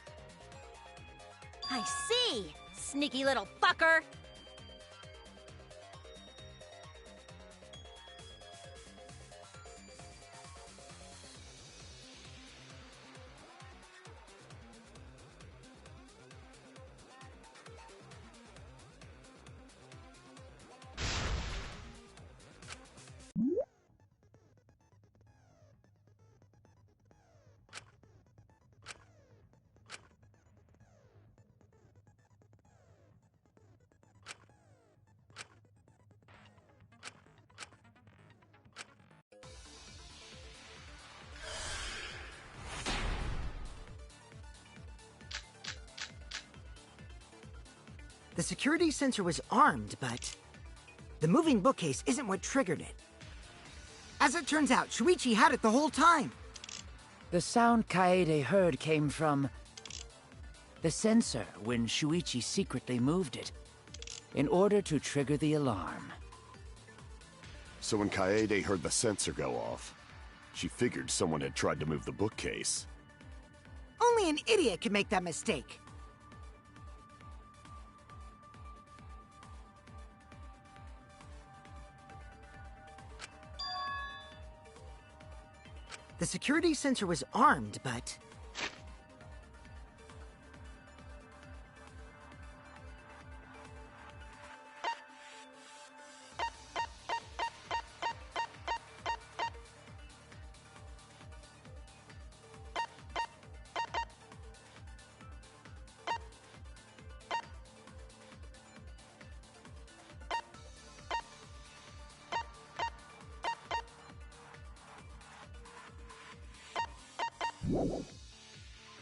I see, sneaky little fucker. The security sensor was armed, but the moving bookcase isn't what triggered it. As it turns out, Shuichi had it the whole time. The sound Kaede heard came from the sensor when Shuichi secretly moved it in order to trigger the alarm. So when Kaede heard the sensor go off, she figured someone had tried to move the bookcase. Only an idiot could make that mistake. The security sensor was armed, but...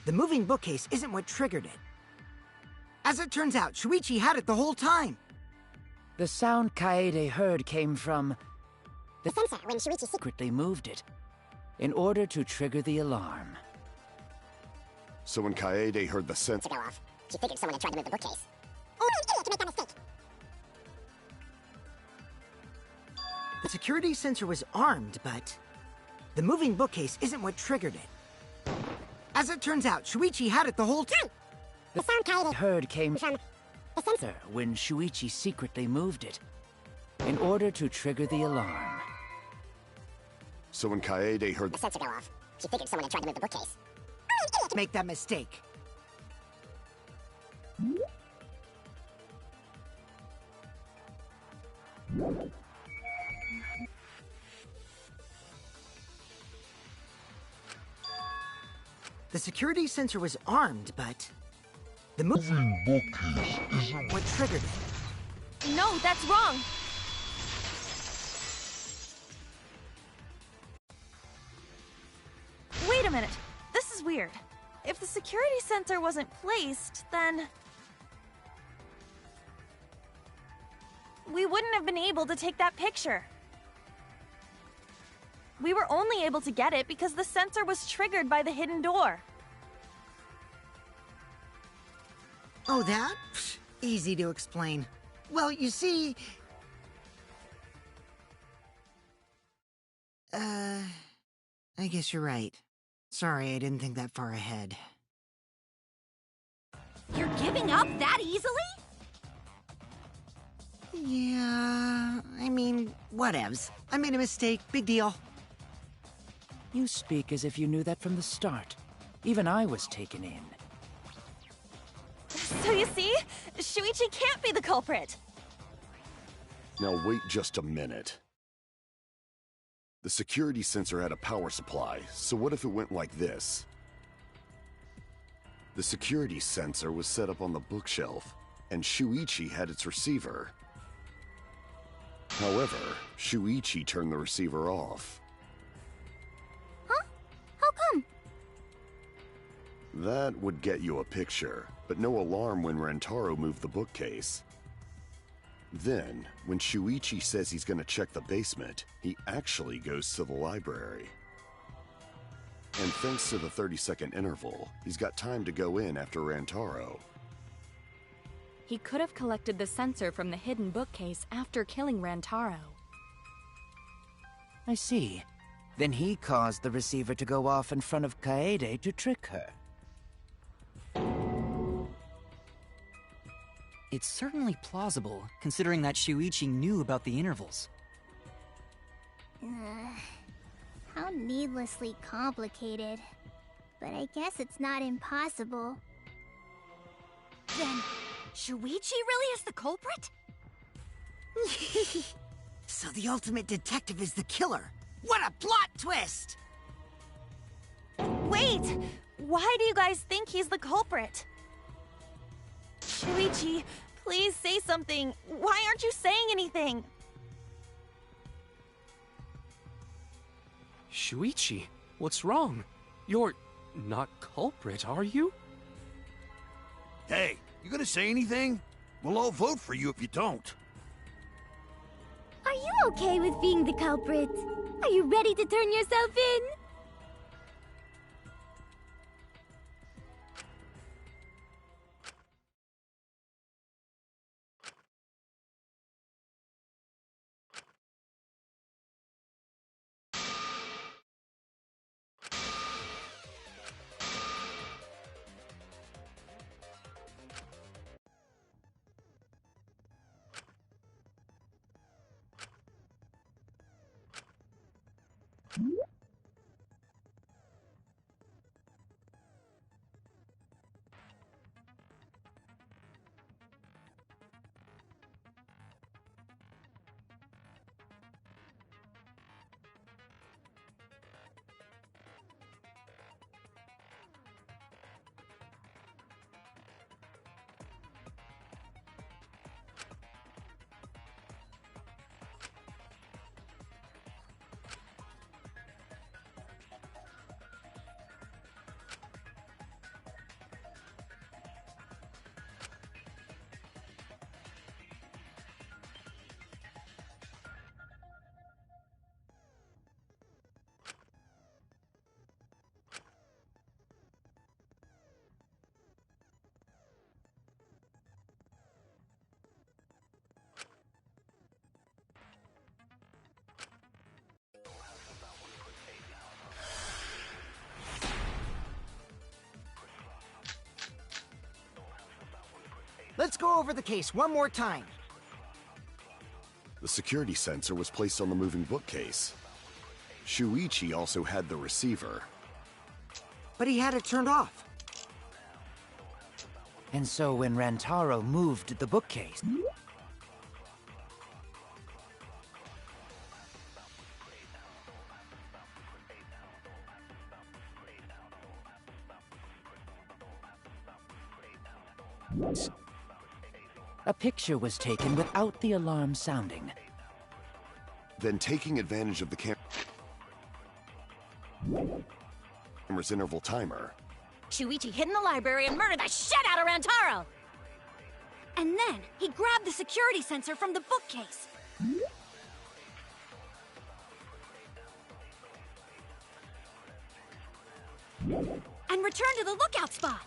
The moving bookcase isn't what triggered it. As it turns out, Shuichi had it the whole time. The sound Kaede heard came from the sensor when Shuichi secretly moved it in order to trigger the alarm. So when Kaede heard the sensor go off, she figured someone had tried to move the bookcase. Only an idiot can make that mistake. The security sensor was armed, but... the moving bookcase isn't what triggered it. As it turns out, Shuichi had it the whole time. The sound Kaede heard came from the sensor when Shuichi secretly moved it in order to trigger the alarm. So when Kaede heard the sensor go off, she figured someone had tried to move the bookcase. Make that mistake. The security sensor was armed, but... the moving bookcase isn't what triggered it. No, that's wrong. Wait a minute. This is weird. If the security sensor wasn't placed, then... we wouldn't have been able to take that picture. We were only able to get it because the sensor was triggered by the hidden door. Oh, that? Psh, easy to explain. Well, you see... I guess you're right. Sorry, I didn't think that far ahead. You're giving up that easily? Yeah, I mean, whatevs. I made a mistake, big deal. You speak as if you knew that from the start. Even I was taken in. So you see, Shuichi can't be the culprit. Now wait just a minute. The security sensor had a power supply, so what if it went like this? The security sensor was set up on the bookshelf, and Shuichi had its receiver. However, Shuichi turned the receiver off. Huh? How come? That would get you a picture, but no alarm when Rentaro moved the bookcase. Then, when Shuichi says he's gonna check the basement, he actually goes to the library. And thanks to the 30-second interval, he's got time to go in after Rantaro. He could have collected the sensor from the hidden bookcase after killing Rantaro. I see. Then he caused the receiver to go off in front of Kaede to trick her. It's certainly plausible, considering that Shuichi knew about the intervals. How needlessly complicated. But I guess it's not impossible. Then, Shuichi really is the culprit? So the ultimate detective is the killer. What a plot twist! Wait! Why do you guys think he's the culprit? Shuichi, please say something. Why aren't you saying anything? Shuichi, what's wrong? You're not culprit, are you? Hey, you gonna say anything? We'll all vote for you if you don't. Are you okay with being the culprit? Are you ready to turn yourself in? Let's go over the case one more time. The security sensor was placed on the moving bookcase. Shuichi also had the receiver. But he had it turned off. And so when Rantaro moved the bookcase... a picture was taken without the alarm sounding. Then taking advantage of the camera's interval timer. Shuichi hid in the library and murdered the shit out of Rantaro! And then he grabbed the security sensor from the bookcase. And returned to the lookout spot.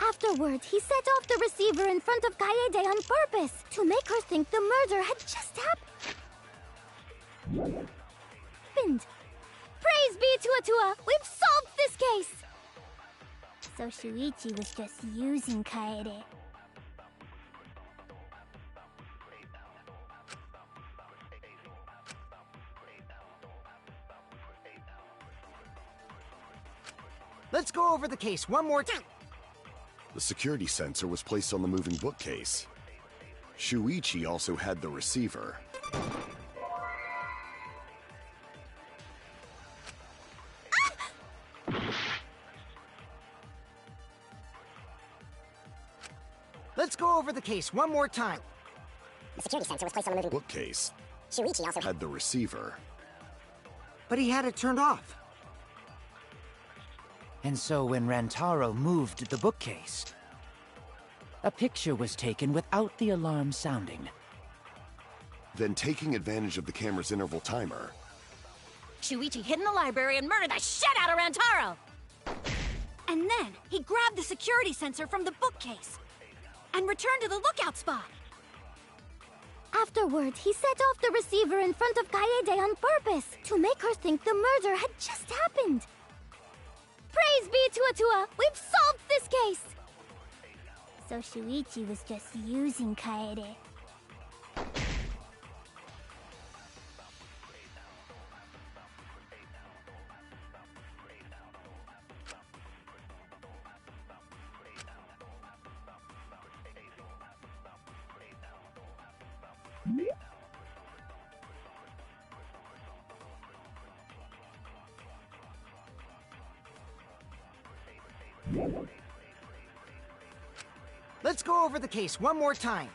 Afterwards, he set off the receiver in front of Kaede on purpose to make her think the murder had just happened. Praise be to Atua! We've solved this case! So Shuichi was just using Kaede. Let's go over the case one more time. The security sensor was placed on the moving bookcase. Shuichi also had the receiver. Let's go over the case one more time. The security sensor was placed on the moving bookcase. Shuichi also had the receiver. But he had it turned off. And so when Rantaro moved the bookcase, a picture was taken without the alarm sounding. Then taking advantage of the camera's interval timer. Shuichi hid in the library and murdered the shit out of Rantaro! And then he grabbed the security sensor from the bookcase and returned to the lookout spot. Afterwards, he set off the receiver in front of Kaede on purpose to make her think the murder had just happened. Praise be to Atua! We've solved this case! So Shuichi was just using Kaede. Let's go over the case one more time.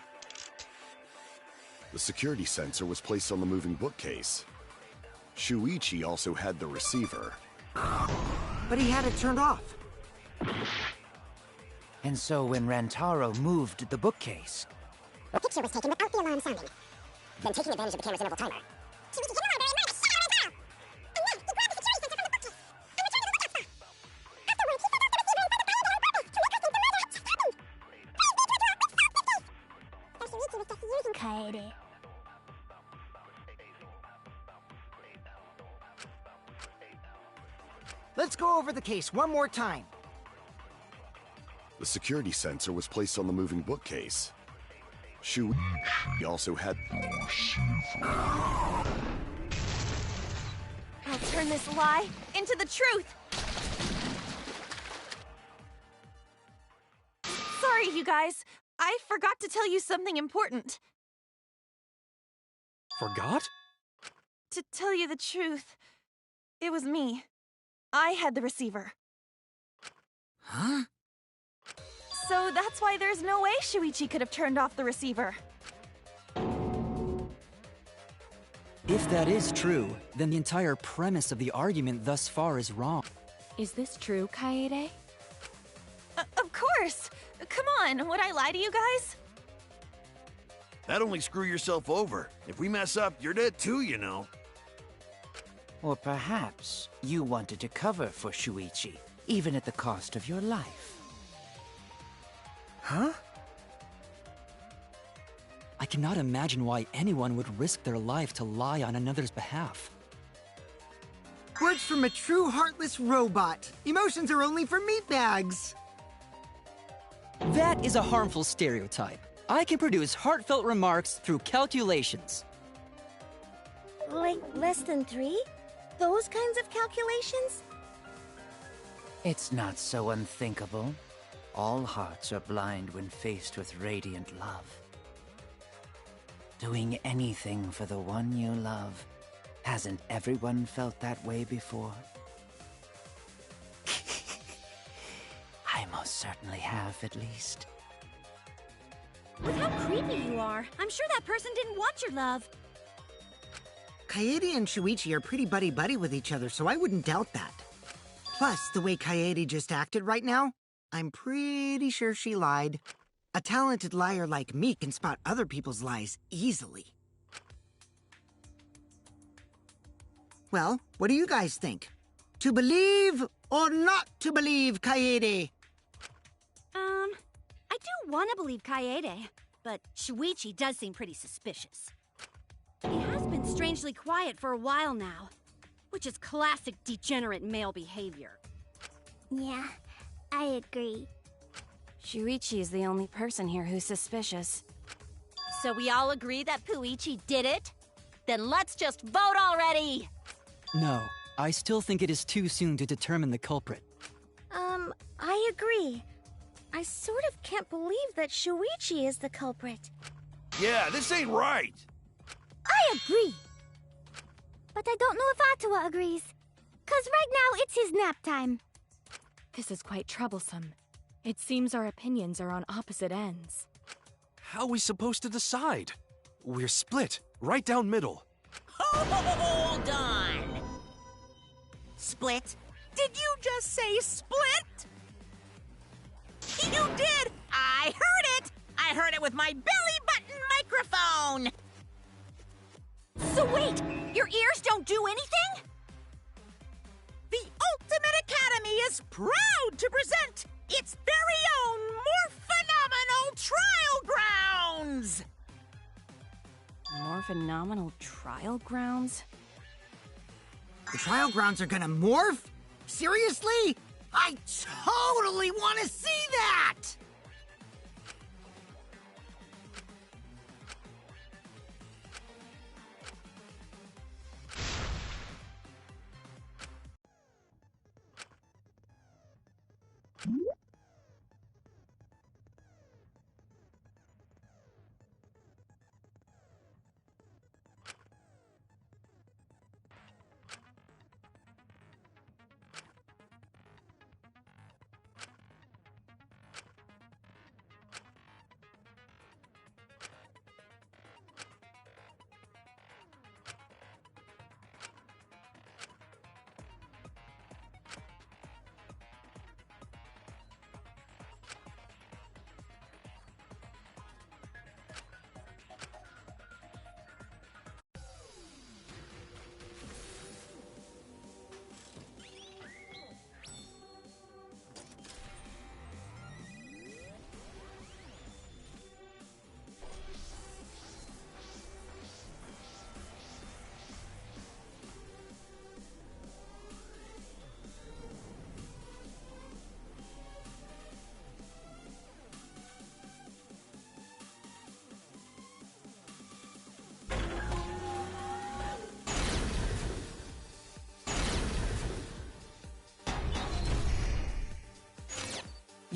The security sensor was placed on the moving bookcase. Shuichi also had the receiver. But he had it turned off. And so when Rantaro moved the bookcase... a picture was taken without the alarm sounding. Then taking advantage of the camera's interval timer. Shuichi hid in the library and murdered let's go over the case one more time. The security sensor was placed on the moving bookcase. Shuichi also had... I'll turn this lie into the truth. Sorry, you guys. I forgot to tell you something important. Forgot? To tell you the truth, it was me. I had the receiver. Huh? So that's why there's no way Shuichi could have turned off the receiver. If that is true, then the entire premise of the argument thus far is wrong. Is this true, Kaede? Of course! Come on, would I lie to you guys? That'd only screw yourself over. If we mess up, you're dead too, you know. Or perhaps you wanted to cover for Shuichi, even at the cost of your life. Huh? I cannot imagine why anyone would risk their life to lie on another's behalf. Words from a true heartless robot. Emotions are only for meatbags. That is a harmful stereotype. I can produce heartfelt remarks through calculations. Like less than 3? Those kinds of calculations? It's not so unthinkable. All hearts are blind when faced with radiant love. Doing anything for the one you love. Hasn't everyone felt that way before? I most certainly have, at least. With how creepy you are, I'm sure that person didn't want your love. Kaede and Shuichi are pretty buddy-buddy with each other, so I wouldn't doubt that. Plus, the way Kaede just acted right now, I'm pretty sure she lied. A talented liar like me can spot other people's lies easily. Well, what do you guys think? To believe or not to believe, Kaede? I do want to believe Kaede, but Shuichi does seem pretty suspicious. He has been strangely quiet for a while now, which is classic degenerate male behavior. Yeah, I agree. Shuichi is the only person here who's suspicious. So we all agree that Puichi did it? Then let's just vote already! No, I still think it is too soon to determine the culprit. I agree. I sort of can't believe that Shuichi is the culprit. Yeah, this ain't right. I agree. But I don't know if Atua agrees. 'Cause right now it's his nap time. This is quite troublesome. It seems our opinions are on opposite ends. How are we supposed to decide? We're split, right down middle. Hold on! Split? Did you just say split? You did! I heard it! I heard it with my belly-button microphone! So wait, your ears don't do anything? The Ultimate Academy is proud to present its very own more phenomenal trial grounds! More phenomenal trial grounds? The trial grounds are gonna morph? Seriously? I totally want to see that!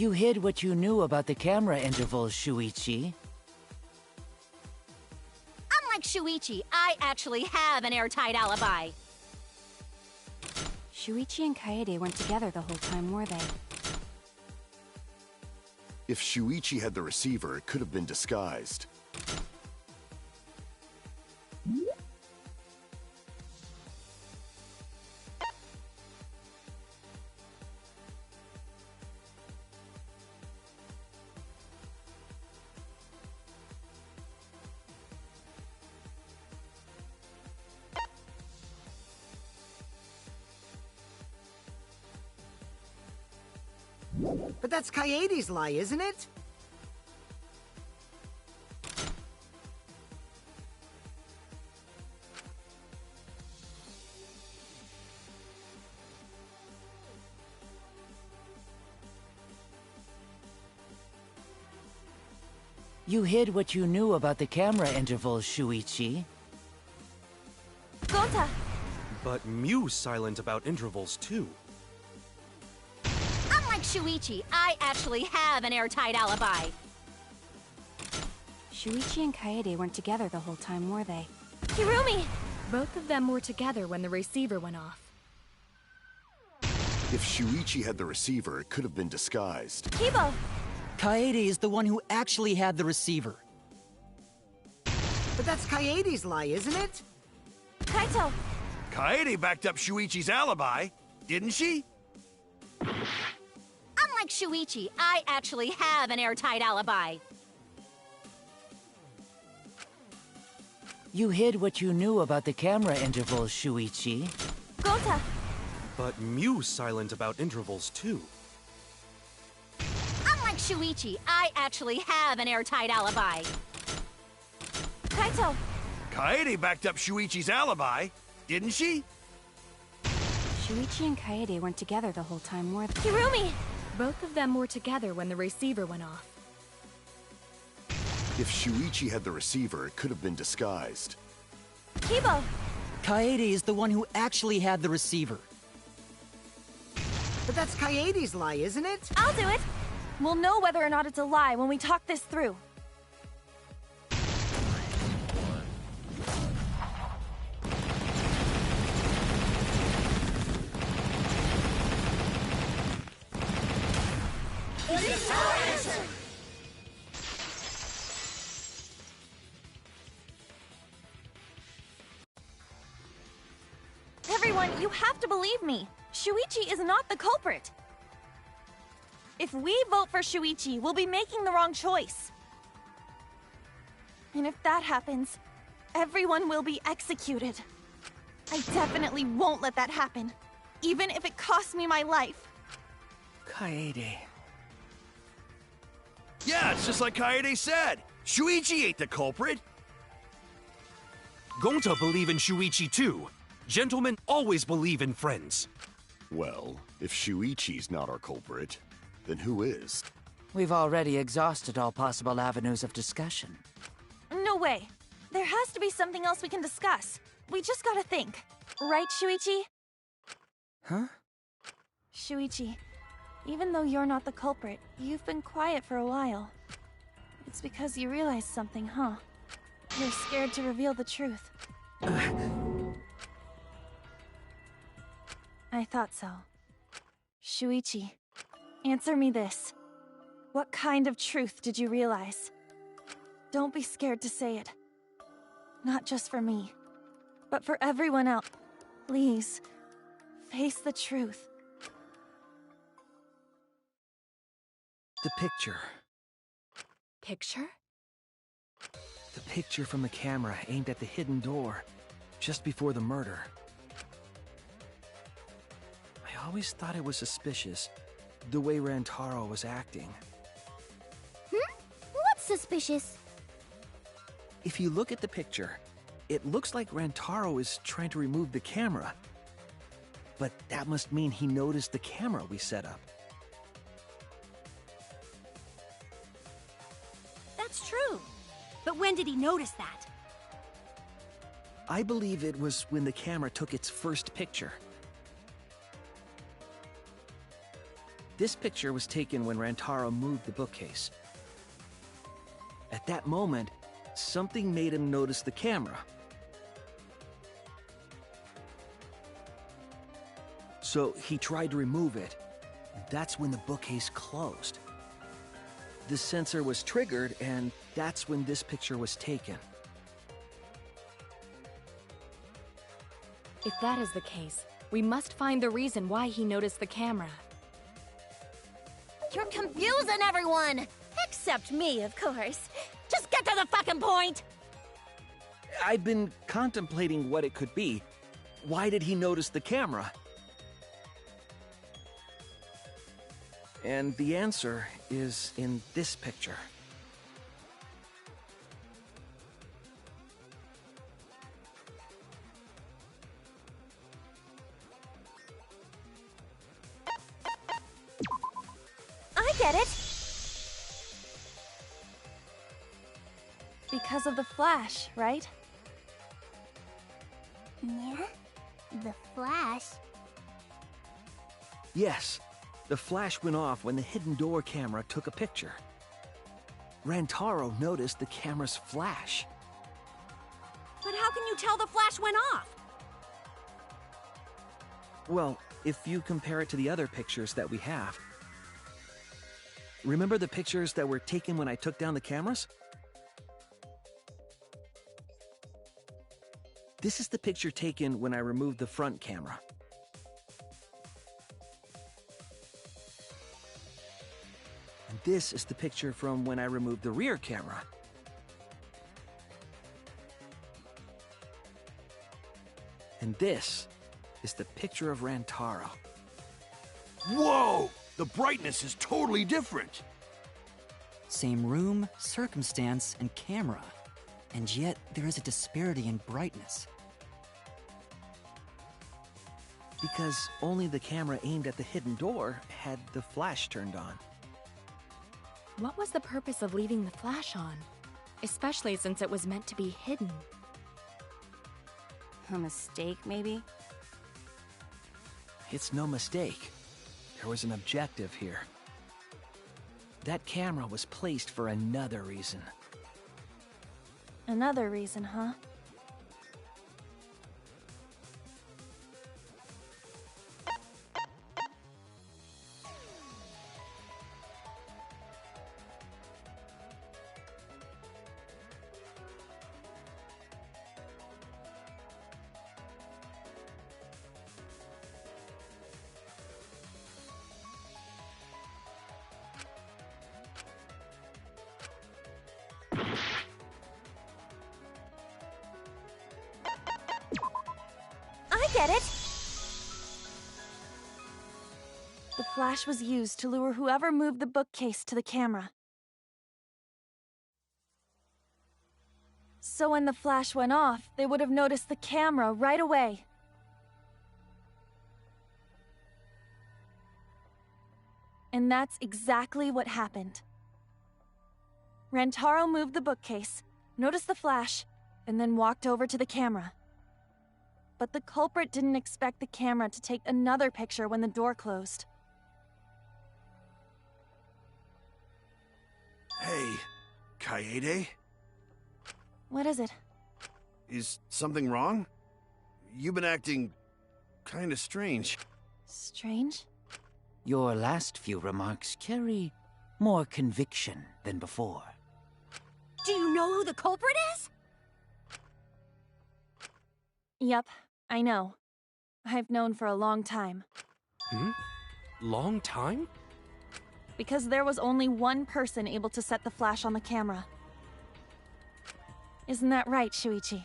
You hid what you knew about the camera intervals, Shuichi. Unlike Shuichi, I actually have an airtight alibi. Shuichi and Kaede weren't together the whole time, were they? If Shuichi had the receiver, it could have been disguised. But that's Kaede's lie, isn't it? You hid what you knew about the camera intervals, Shuichi. Gonta! But Mew's silent about intervals, too. Unlike Shuichi, I actually have an airtight alibi. Shuichi and Kaede weren't together the whole time, were they? Hirumi! Both of them were together when the receiver went off. If Shuichi had the receiver, it could have been disguised. Kibo! Kaede is the one who actually had the receiver. But that's Kaede's lie, isn't it? Kaito! Kaede backed up Shuichi's alibi, didn't she? Unlike Shuichi, I actually have an airtight alibi. You hid what you knew about the camera intervals, Shuichi. Gonta! But Mew's silent about intervals, too. Unlike Shuichi, I actually have an airtight alibi. Kaito! Kaede backed up Shuichi's alibi, didn't she? Shuichi and Kaede weren't together the whole time, were they? Hirumi! Both of them were together when the receiver went off. If Shuichi had the receiver, it could have been disguised. Kibo! Kaede is the one who actually had the receiver. But that's Kaede's lie, isn't it? I'll do it! We'll know whether or not it's a lie when we talk this through. Everyone, you have to believe me. Shuichi is not the culprit. If we vote for Shuichi, we'll be making the wrong choice. And if that happens, everyone will be executed. I definitely won't let that happen, even if it costs me my life. Kaede. Yeah, it's just like Kaede said. Shuichi ain't the culprit. Gonta believe in Shuichi, too. Gentlemen always believe in friends. Well, if Shuichi's not our culprit, then who is? We've already exhausted all possible avenues of discussion. No way. There has to be something else we can discuss. We just gotta think. Right, Shuichi? Huh? Shuichi, even though you're not the culprit, you've been quiet for a while. It's because you realized something, huh? You're scared to reveal the truth. I thought so. Shuichi, answer me this. What kind of truth did you realize? Don't be scared to say it. Not just for me, but for everyone else. Please, face the truth. The picture. Picture? The picture from the camera aimed at the hidden door, just before the murder. I always thought it was suspicious, the way Rantaro was acting. What's suspicious? If you look at the picture, it looks like Rantaro is trying to remove the camera. But that must mean he noticed the camera we set up. That's true. But when did he notice that? I believe it was when the camera took its first picture. This picture was taken when Rantaro moved the bookcase. At that moment, something made him notice the camera. So he tried to remove it, and that's when the bookcase closed. The sensor was triggered, and that's when this picture was taken. If that is the case, we must find the reason why he noticed the camera. You're confusing everyone! Except me, of course. Just get to the fucking point! I've been contemplating what it could be. Why did he notice the camera? And the answer is in this picture. I get it! Because of the flash, right? Yeah? The flash? Yes, the flash went off when the hidden door camera took a picture. Rantaro noticed the camera's flash. But how can you tell the flash went off? Well, if you compare it to the other pictures that we have. Remember the pictures that were taken when I took down the cameras? This is the picture taken when I removed the front camera. And this is the picture from when I removed the rear camera. And this is the picture of Rantaro. Whoa! The brightness is totally different. Same room, circumstance, and camera. And yet, there is a disparity in brightness. Because only the camera aimed at the hidden door had the flash turned on. What was the purpose of leaving the flash on? Especially since it was meant to be hidden. A mistake, maybe? It's no mistake. There was an objective here. That camera was placed for another reason. Another reason, huh? I get it! The flash was used to lure whoever moved the bookcase to the camera. So when the flash went off, they would have noticed the camera right away. And that's exactly what happened. Rantaro moved the bookcase, noticed the flash, and then walked over to the camera. But the culprit didn't expect the camera to take another picture when the door closed. Hey, Kaede? What is it? Is something wrong? You've been acting kinda strange. Strange? Your last few remarks carry more conviction than before. Do you know who the culprit is? Yep, I know. I've known for a long time. Long time? Because there was only one person able to set the flash on the camera. Isn't that right, Shuichi?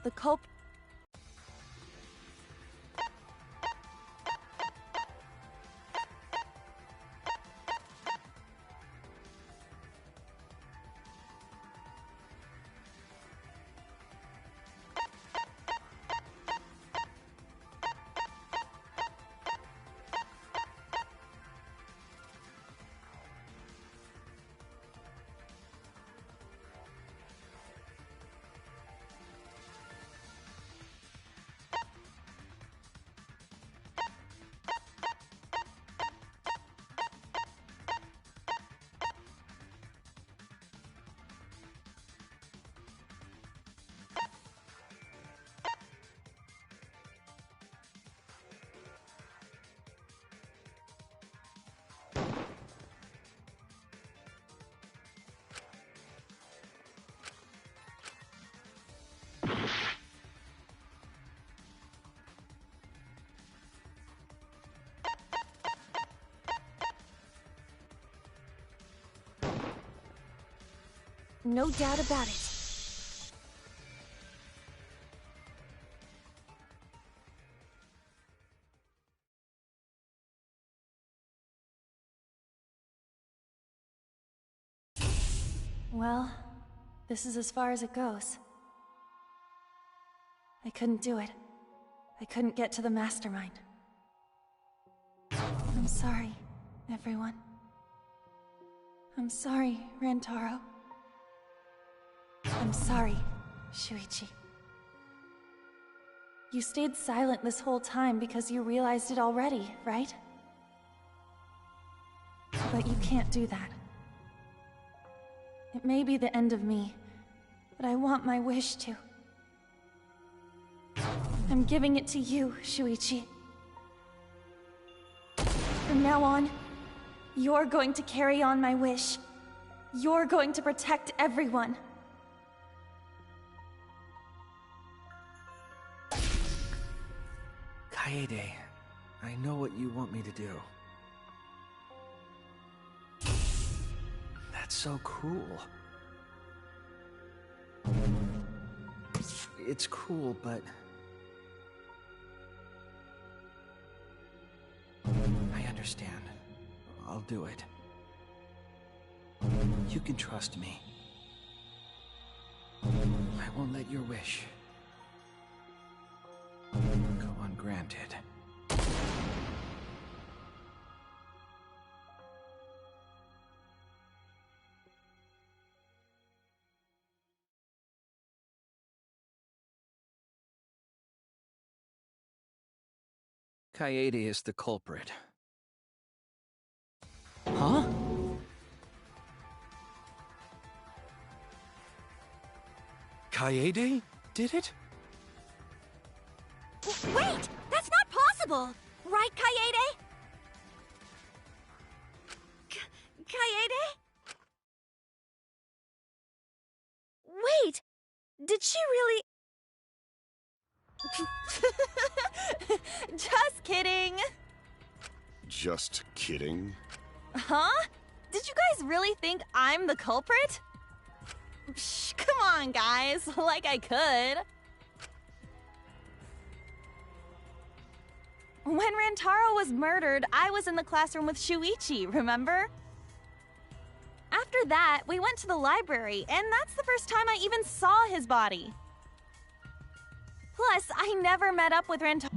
The culprit... No doubt about it. Well, this is as far as it goes. I couldn't do it. I couldn't get to the mastermind. I'm sorry, everyone. I'm sorry, Rantaro. I'm sorry, Shuichi. You stayed silent this whole time because you realized it already, right? But you can't do that. It may be the end of me, but I want my wish to. I'm giving it to you, Shuichi. From now on, you're going to carry on my wish. You're going to protect everyone. Kaede, I know what you want me to do. That's so cruel. It's cruel, but... I understand. I'll do it. You can trust me. I won't let your wish go ungranted. Kaede is the culprit. Huh? Kaede did it? Wait! That's not possible! Right, Kaede? Kaede? Wait! Did she really... Just kidding! Just kidding? Huh? Did you guys really think I'm the culprit? Psh, come on, guys. Like I could. When Rantaro was murdered, I was in the classroom with Shuichi, remember? After that, we went to the library, and that's the first time I even saw his body. Plus, I never met up with Rantaro.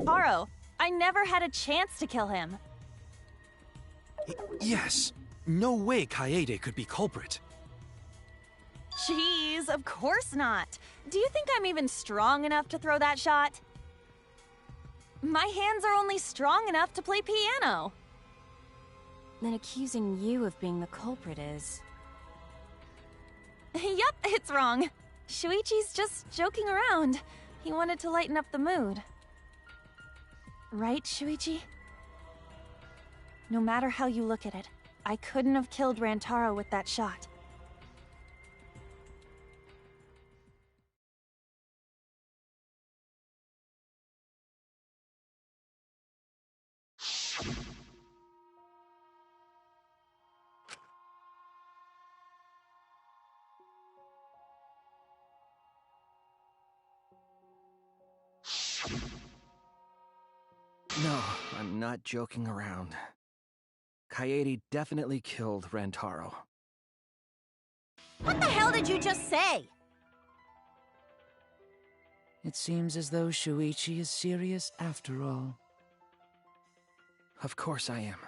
Taro, I never had a chance to kill him. Yes. No way Kaede could be culprit. Jeez, of course not. Do you think I'm even strong enough to throw that shot? My hands are only strong enough to play piano. Then accusing you of being the culprit is... Yep, it's wrong. Shuichi's just joking around. He wanted to lighten up the mood. Right, Shuichi? No matter how you look at it, I couldn't have killed Rantaro with that shot. No, I'm not joking around. Kaede definitely killed Rantaro. What the hell did you just say? It seems as though Shuichi is serious after all. Of course I am.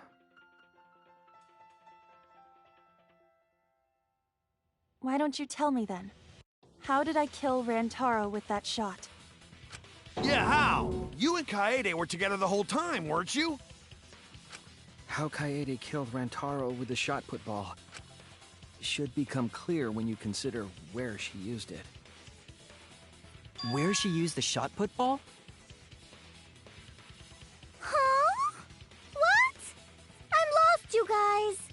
Why don't you tell me then? How did I kill Rantaro with that shot? Yeah, how? You and Kaede were together the whole time, weren't you? How Kaede killed Rantaro with the shot put ball should become clear when you consider where she used it. Where she used the shot put ball? Huh? What? I'm lost, you guys.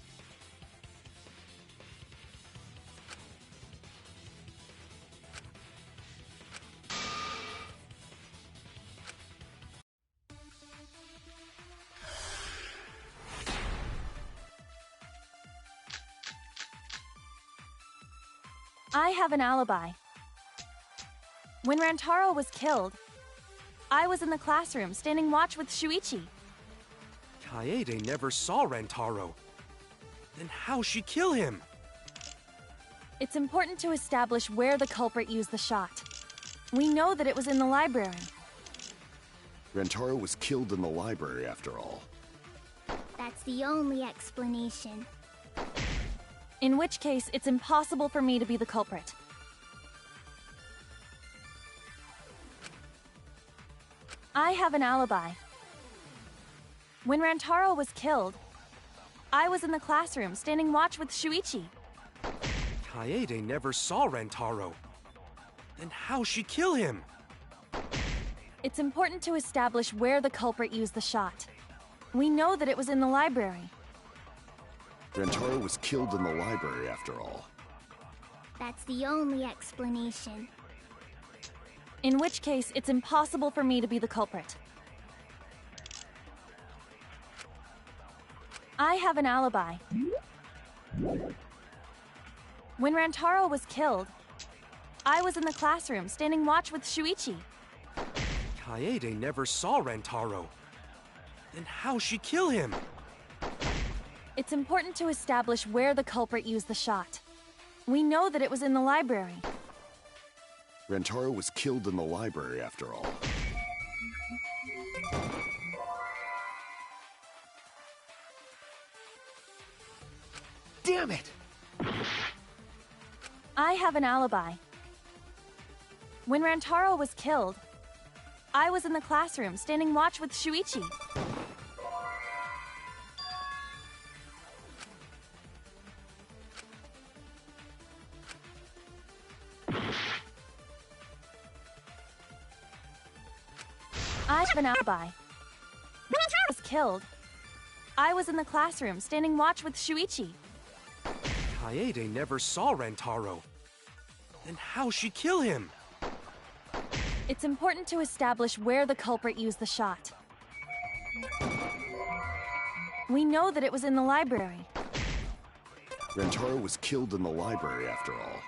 I have an alibi. When Rantaro was killed, I was in the classroom standing watch with Shuichi. Kaede never saw Rantaro. Then how'd she kill him? It's important to establish where the culprit used the shot. We know that it was in the library. Rantaro was killed in the library after all. That's the only explanation. In which case, it's impossible for me to be the culprit. I have an alibi. When Rantaro was killed, I was in the classroom standing watch with Shuichi. Kaede never saw Rantaro. Then how'd she kill him? It's important to establish where the culprit used the shot. We know that it was in the library. Rantaro was killed in the library after all. That's the only explanation. In which case, it's impossible for me to be the culprit. I have an alibi. When Rantaro was killed, I was in the classroom standing watch with Shuichi. Kaede never saw Rantaro. Then how'd she kill him? It's important to establish where the culprit used the shot. We know that it was in the library. Rantaro was killed in the library after all. Damn it! I have an alibi. When Rantaro was killed, I was in the classroom standing watch with Shuichi. I have an alibi. When Rantaro was killed, I was in the classroom standing watch with Shuichi. Kaede never saw Rantaro. Then how'd she kill him? It's important to establish where the culprit used the shot. We know that it was in the library. Rantaro was killed in the library after all.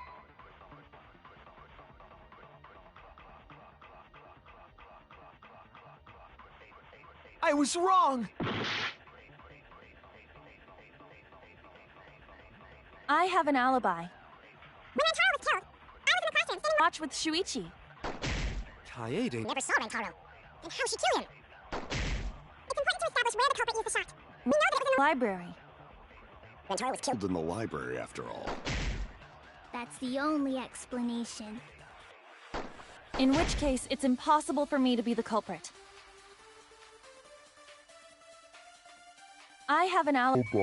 I was wrong! I have an alibi. When Rantaro was killed, I was in the classroom standing watch with Shuichi. Kaede Never saw Rantaro. Then how'd she kill him? It's important to establish where the culprit used the shot. We know that it was in the library. Rantaro was killed in the library after all. That's the only explanation. In which case, it's impossible for me to be the culprit. I have an alibi. Bye.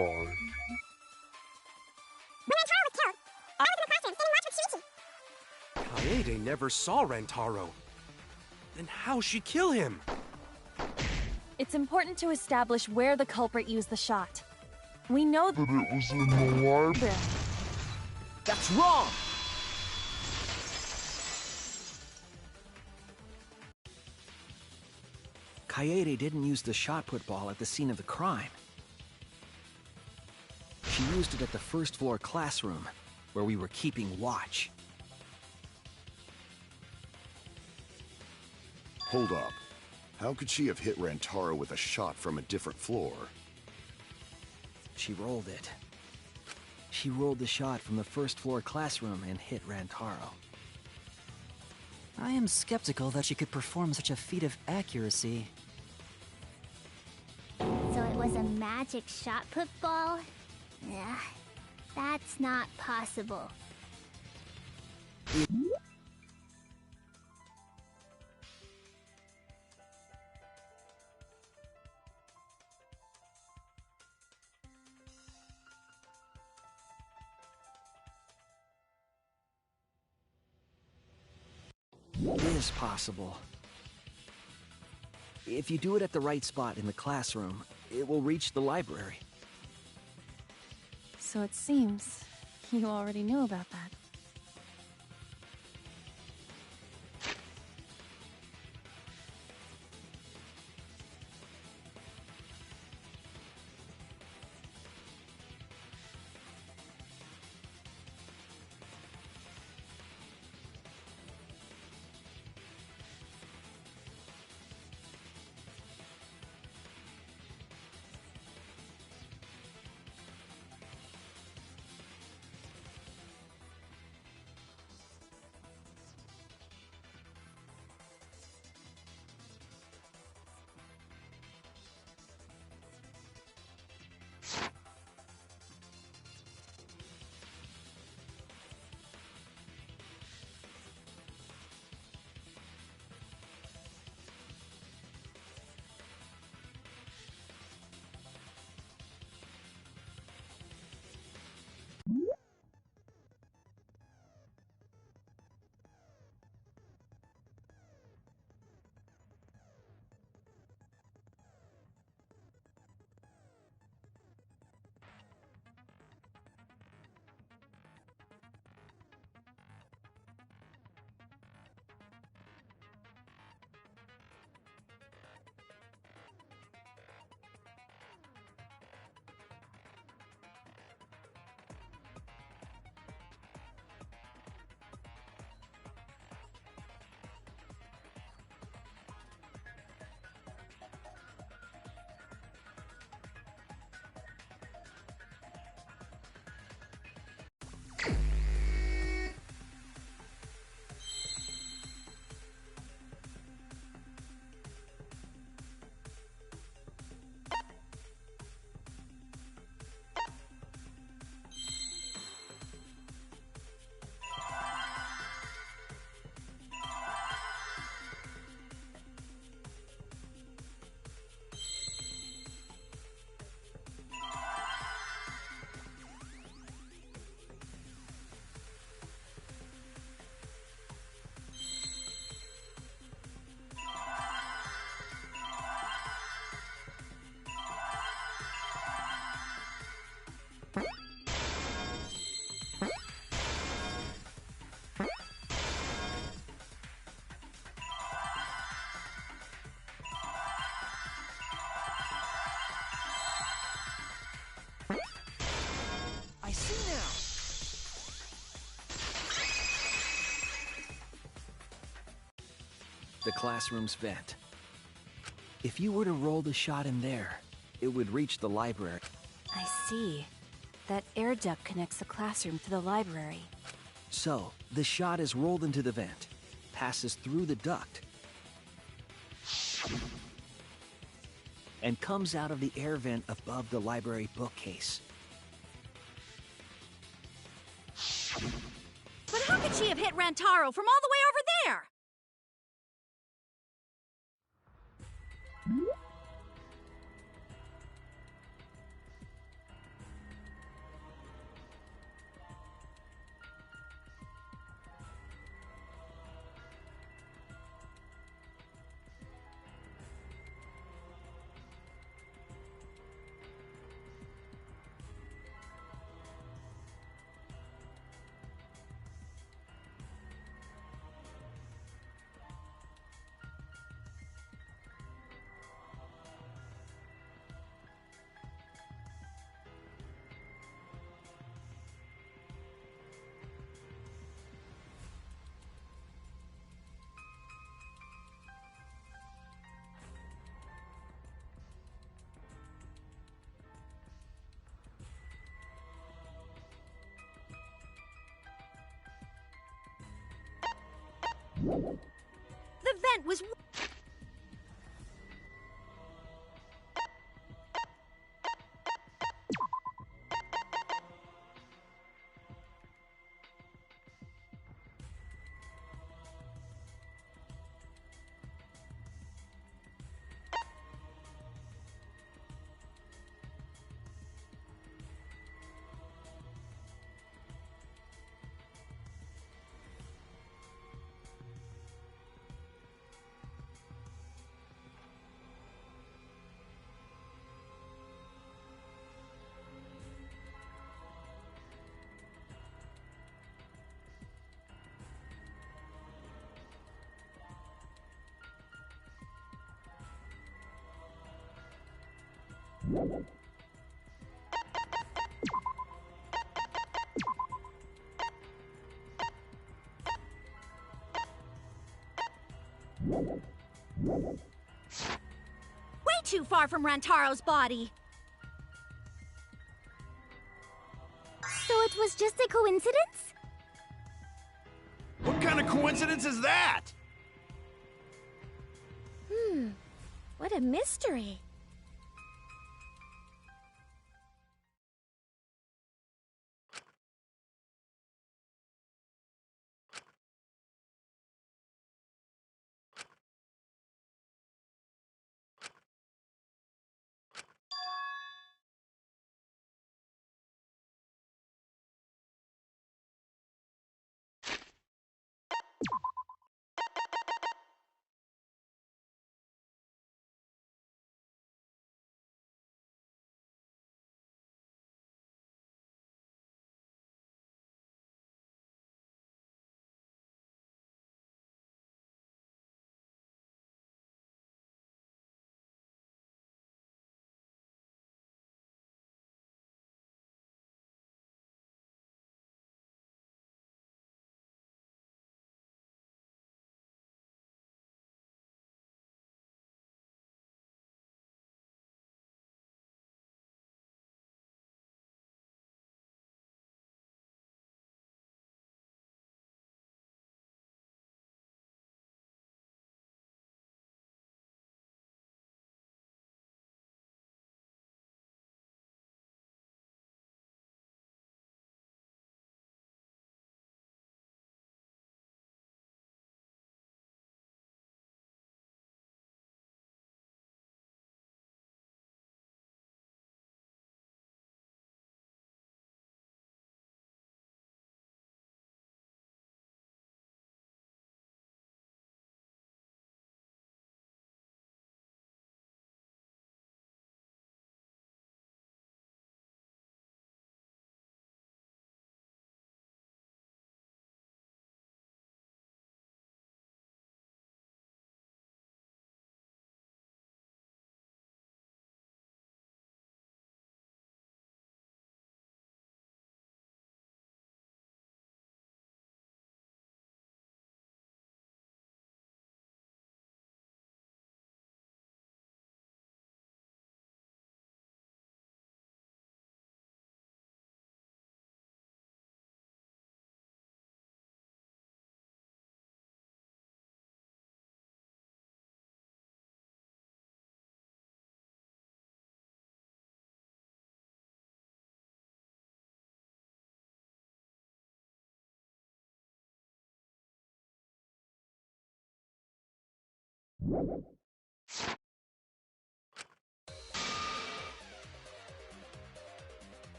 When Rantaro was killed, I was in the classroom standing watch with Shuichi. Kaede never saw Rantaro. Then how'd she kill him? It's important to establish where the culprit used the shot. We know that it was in the library. That's wrong! Kaede didn't use the shot put ball at the scene of the crime. She used it at the first floor classroom, where we were keeping watch. Hold up. How could she have hit Rantaro with a shot from a different floor? She rolled it. She rolled the shot from the first floor classroom and hit Rantaro. I am skeptical that she could perform such a feat of accuracy. So it was a magic shot put ball? Ugh, that's not possible. is possible. If you do it at the right spot in the classroom, it will reach the library. So it seems you already knew about that. I see now! The classroom's vent. If you were to roll the shot in there, it would reach the library. I see. That air duct connects the classroom to the library. So, the shot is rolled into the vent, passes through the duct, and comes out of the air vent above the library bookcase. But how could she have hit Rantaro from all the way over there? The vent was... Way too far from Rantaro's body. So it was just a coincidence? What kind of coincidence is that? What a mystery.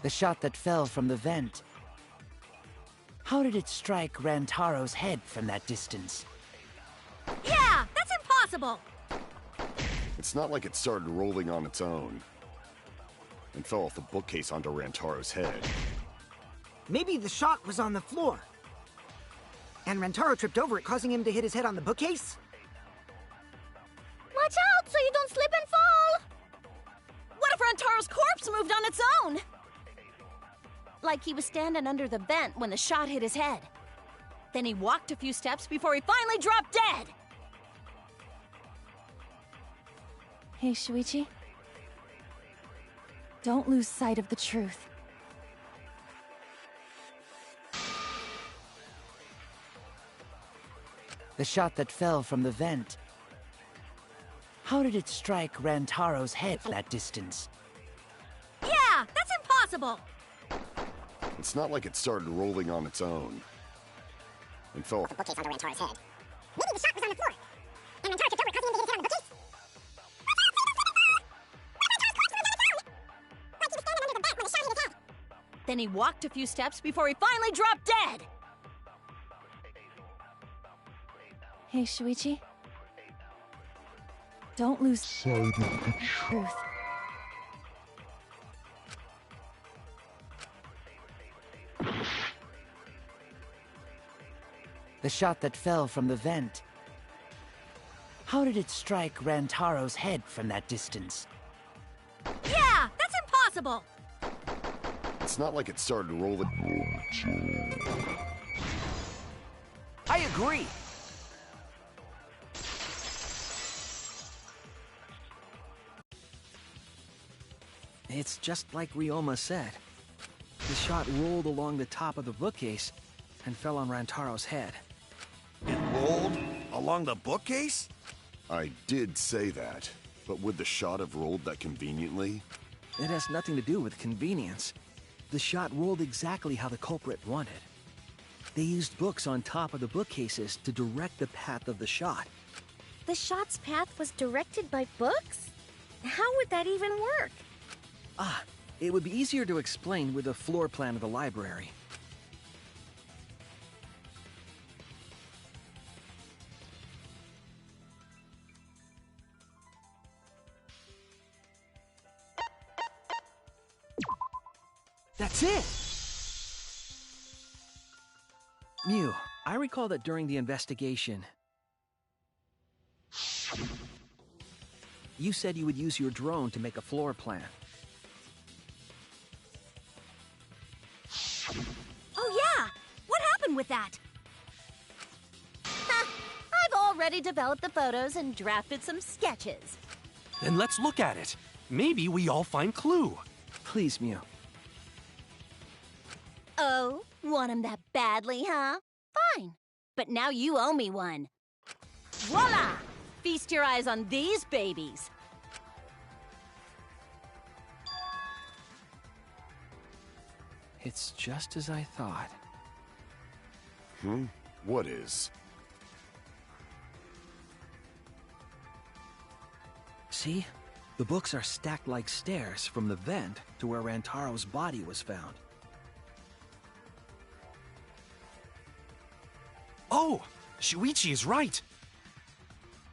The shot that fell from the vent. How did it strike Rantaro's head from that distance? Yeah, that's impossible! It's not like it started rolling on its own and fell off the bookcase onto Rantaro's head. Maybe the shot was on the floor. And Rantaro tripped over it, causing him to hit his head on the bookcase? Watch out so you don't slip and fall! What if Rantaro's corpse moved on its own? Like he was standing under the vent when the shot hit his head. Then he walked a few steps before he finally dropped dead! Hey, Shuichi. Don't lose sight of the truth. The shot that fell from the vent. How did it strike Rantaro's head from that distance? Yeah, that's impossible! It's not like it started rolling on its own and fell off The bookcase onto Rantaro's head. Maybe the shot was on the floor. And Rantaro tripped over it, causing him to hit his head on the bookcase. Then he walked a few steps before he finally dropped dead! Hey, Shuichi. Don't lose sight of the truth. The shot that fell from the vent. How did it strike Rantaro's head from that distance? Yeah, that's impossible! It's not like it started rolling. I agree. It's just like Ryoma said. The shot rolled along the top of the bookcase and fell on Rantaro's head. It rolled along the bookcase? I did say that, but would the shot have rolled that conveniently? It has nothing to do with convenience. The shot rolled exactly how the culprit wanted. They used books on top of the bookcases to direct the path of the shot. The shot's path was directed by books? How would that even work? It would be easier to explain with a floor plan of the library. That's it! Mew, I recall that during the investigation, you said you would use your drone to make a floor plan. Oh yeah! What happened with that? I've already developed the photos and drafted some sketches. Then let's look at it. Maybe we all find clue. Please, Mew. Oh, want him that badly, huh? Fine. But now you owe me one. Voila! Feast your eyes on these babies. It's just as I thought. What is? See? The books are stacked like stairs from the vent to where Rantaro's body was found. Oh! Shuichi is right!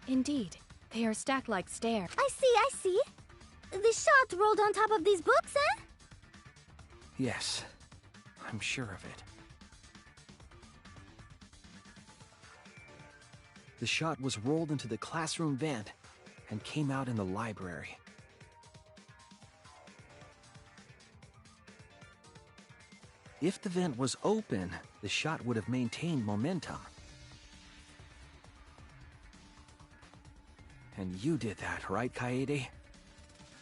Indeed, they are stacked like stairs. I see. The shot rolled on top of these books, eh? Yes, I'm sure of it. The shot was rolled into the classroom vent and came out in the library. If the vent was open, the shot would have maintained momentum. And you did that, right, Kaede?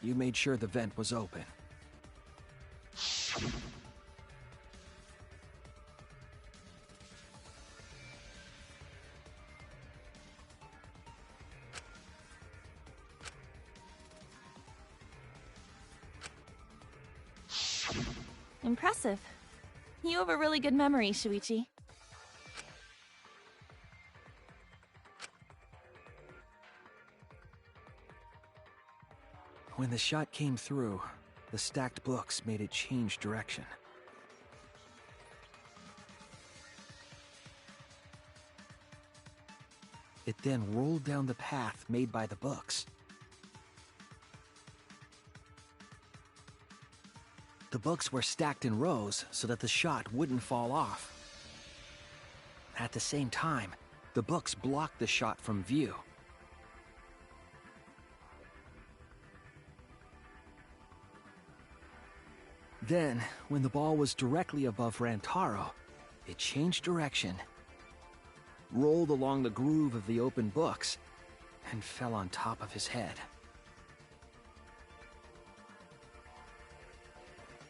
You made sure the vent was open. Impressive. You have a really good memory, Shuichi. When the shot came through, the stacked books made it change direction. It then rolled down the path made by the books. The books were stacked in rows so that the shot wouldn't fall off. At the same time, the books blocked the shot from view. Then, when the ball was directly above Rantaro, it changed direction, rolled along the groove of the open books, and fell on top of his head.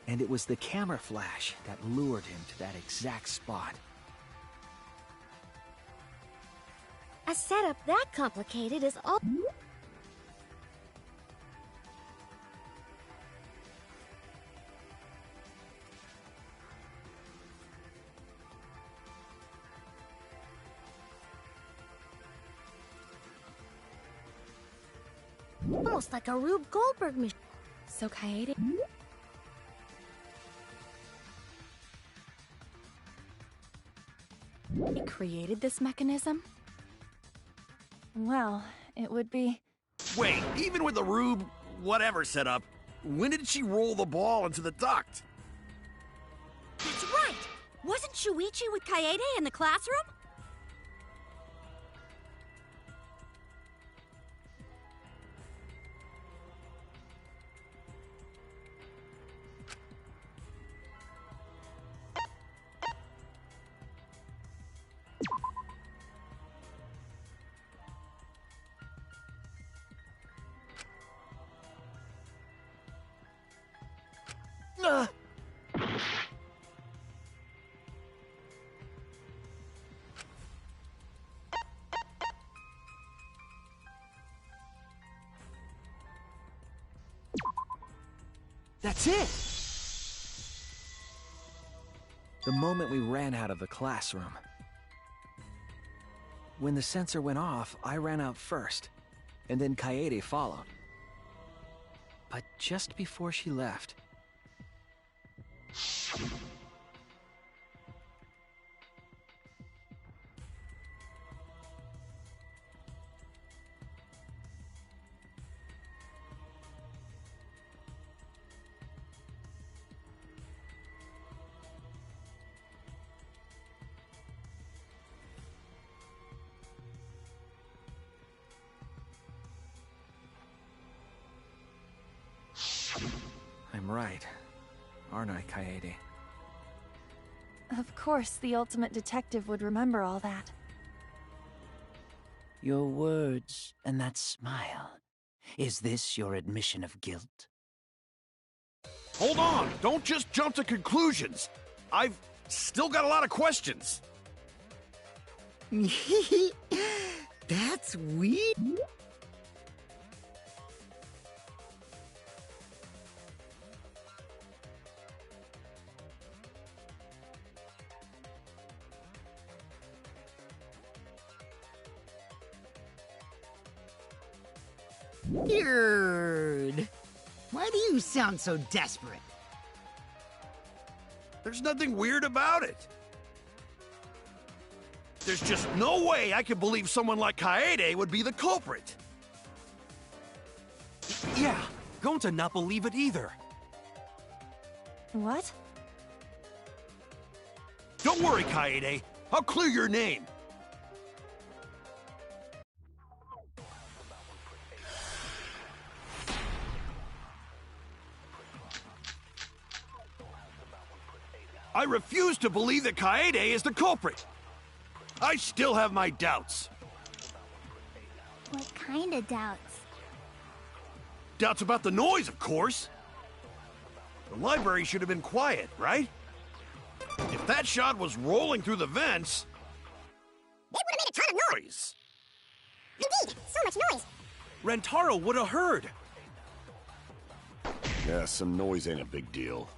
And it was the camera flash that lured him to that exact spot. A setup that complicated is all... almost like a Rube Goldberg machine. So Kaede... It created this mechanism? Well, it would be... Wait, even with the Rube whatever setup, when did she roll the ball into the duct? That's right! Wasn't Shuichi with Kaede in the classroom? That's it! The moment we ran out of the classroom. When the sensor went off, I ran out first, and then Kaede followed. But just before she left... I'm right, aren't I, Kaede? Of course, the ultimate detective would remember all that. Your words and that smile. Is this your admission of guilt? Hold on! Don't just jump to conclusions! I've still got a lot of questions! That's weird. Weird. Why do you sound so desperate? There's nothing weird about it. There's just no way I can believe someone like Kaede would be the culprit. Yeah, Gonta not believe it either. What? Don't worry, Kaede. I'll clear your name. I refuse to believe that Kaede is the culprit. I still have my doubts. What kind of doubts? Doubts about the noise, of course. The library should have been quiet, right? If that shot was rolling through the vents... It would have made a ton of noise! Indeed, so much noise! Rentaro would have heard! Yeah, some noise ain't a big deal.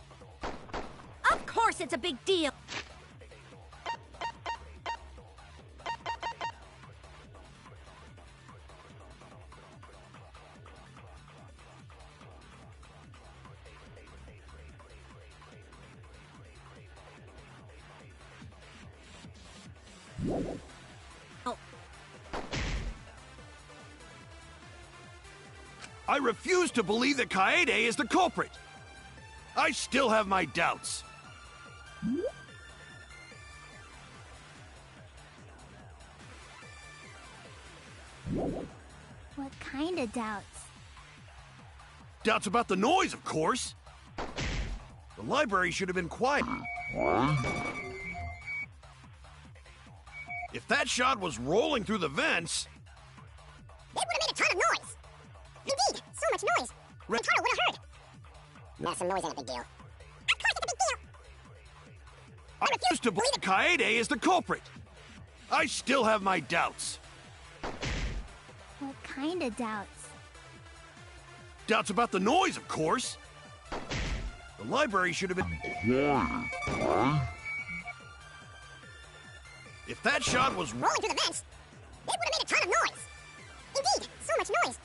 Of course it's a big deal! I refuse to believe that Kaede is the culprit. I still have my doubts. What kind of doubts? Doubts about the noise, of course. The library should have been quiet. If that shot was rolling through the vents... It would have made a ton of noise! Indeed, so much noise! Rentaro would have heard! Yeah, some noise ain't a big deal. Of course it's a big deal! I refuse to believe that Kaede is the culprit. I still have my doubts. What kind of doubts? Doubts about the noise, of course. The library should have been... If that shot was rolling through the vents, it would have made a ton of noise! Indeed, so much noise!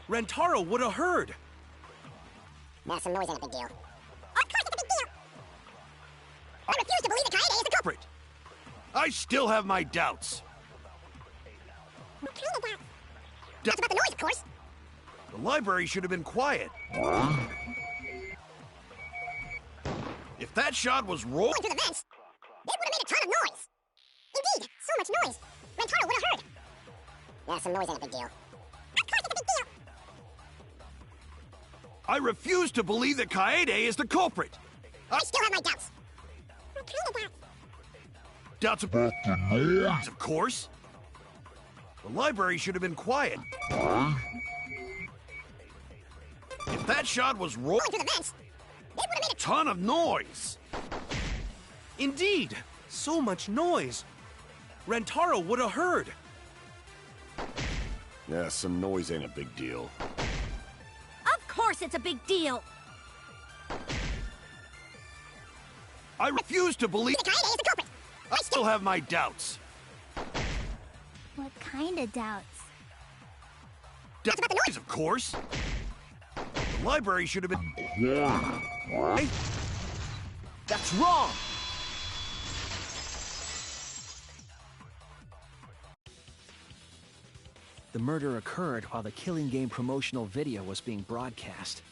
Rentaro would have heard! Yeah, some noise ain't a big deal. Of course it's a big deal! I refuse to believe that Kaede is the culprit! I still have my doubts. What kind of doubts? Doubts about the noise, of course! The library should have been quiet. If that shot was rolling through the vents, it would have made a ton of noise! Indeed, so much noise! Rentaro would have heard! Yeah, some noise ain't a big deal. Of course it's a big deal! I refuse to believe that Kaede is the culprit. I still have my doubts. What kind of doubts? Doubts about the noise, of course. The library should have been quiet. If that shot was rolling through the vents, it would have made a ton of noise. Indeed, so much noise. Rentaro would have heard. Yeah, some noise ain't a big deal. Of course it's a big deal! I refuse to believe Kaede is the culprit. I still have my doubts. What kind of doubts? Doubts about the noise, of course. The library should have been... Hey, That's wrong! The murder occurred while the Killing Game promotional video was being broadcast.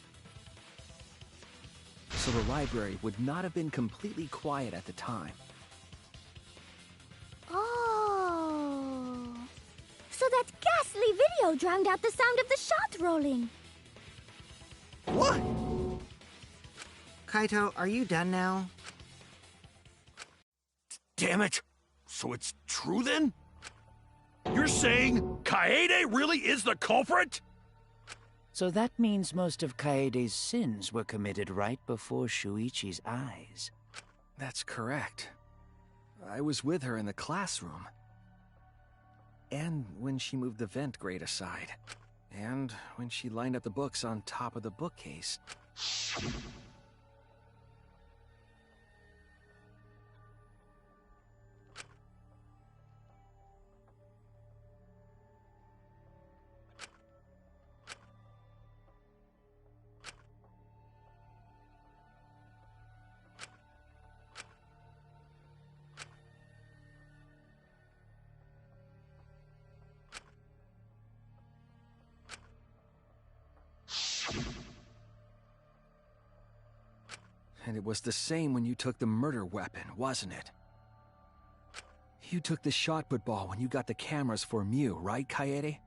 So the library would not have been completely quiet at the time. Oh. So that ghastly video drowned out the sound of the shot rolling. What? Kaito, are you done now? Damn it! So it's true then? You're saying Kaede really is the culprit? So that means most of Kaede's sins were committed right before Shuichi's eyes. That's correct. I was with her in the classroom. And when she moved the vent grate aside. And when she lined up the books on top of the bookcase. And it was the same when you took the murder weapon, wasn't it? You took the shot put ball when you got the cameras for Mew, right, Kaede?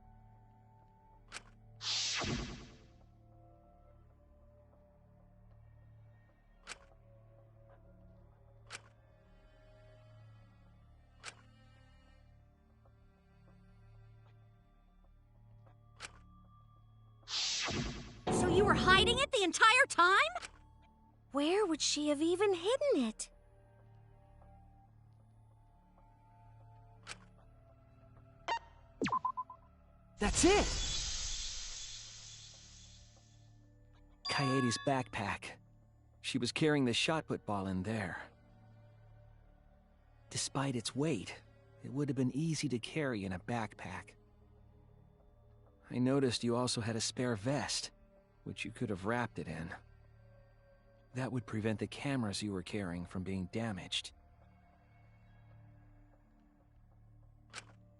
So you were hiding it the entire time? Where would she have even hidden it? That's it! Kaede's backpack. She was carrying the shot put ball in there. Despite its weight, it would have been easy to carry in a backpack. I noticed you also had a spare vest, which you could have wrapped it in. That would prevent the cameras you were carrying from being damaged.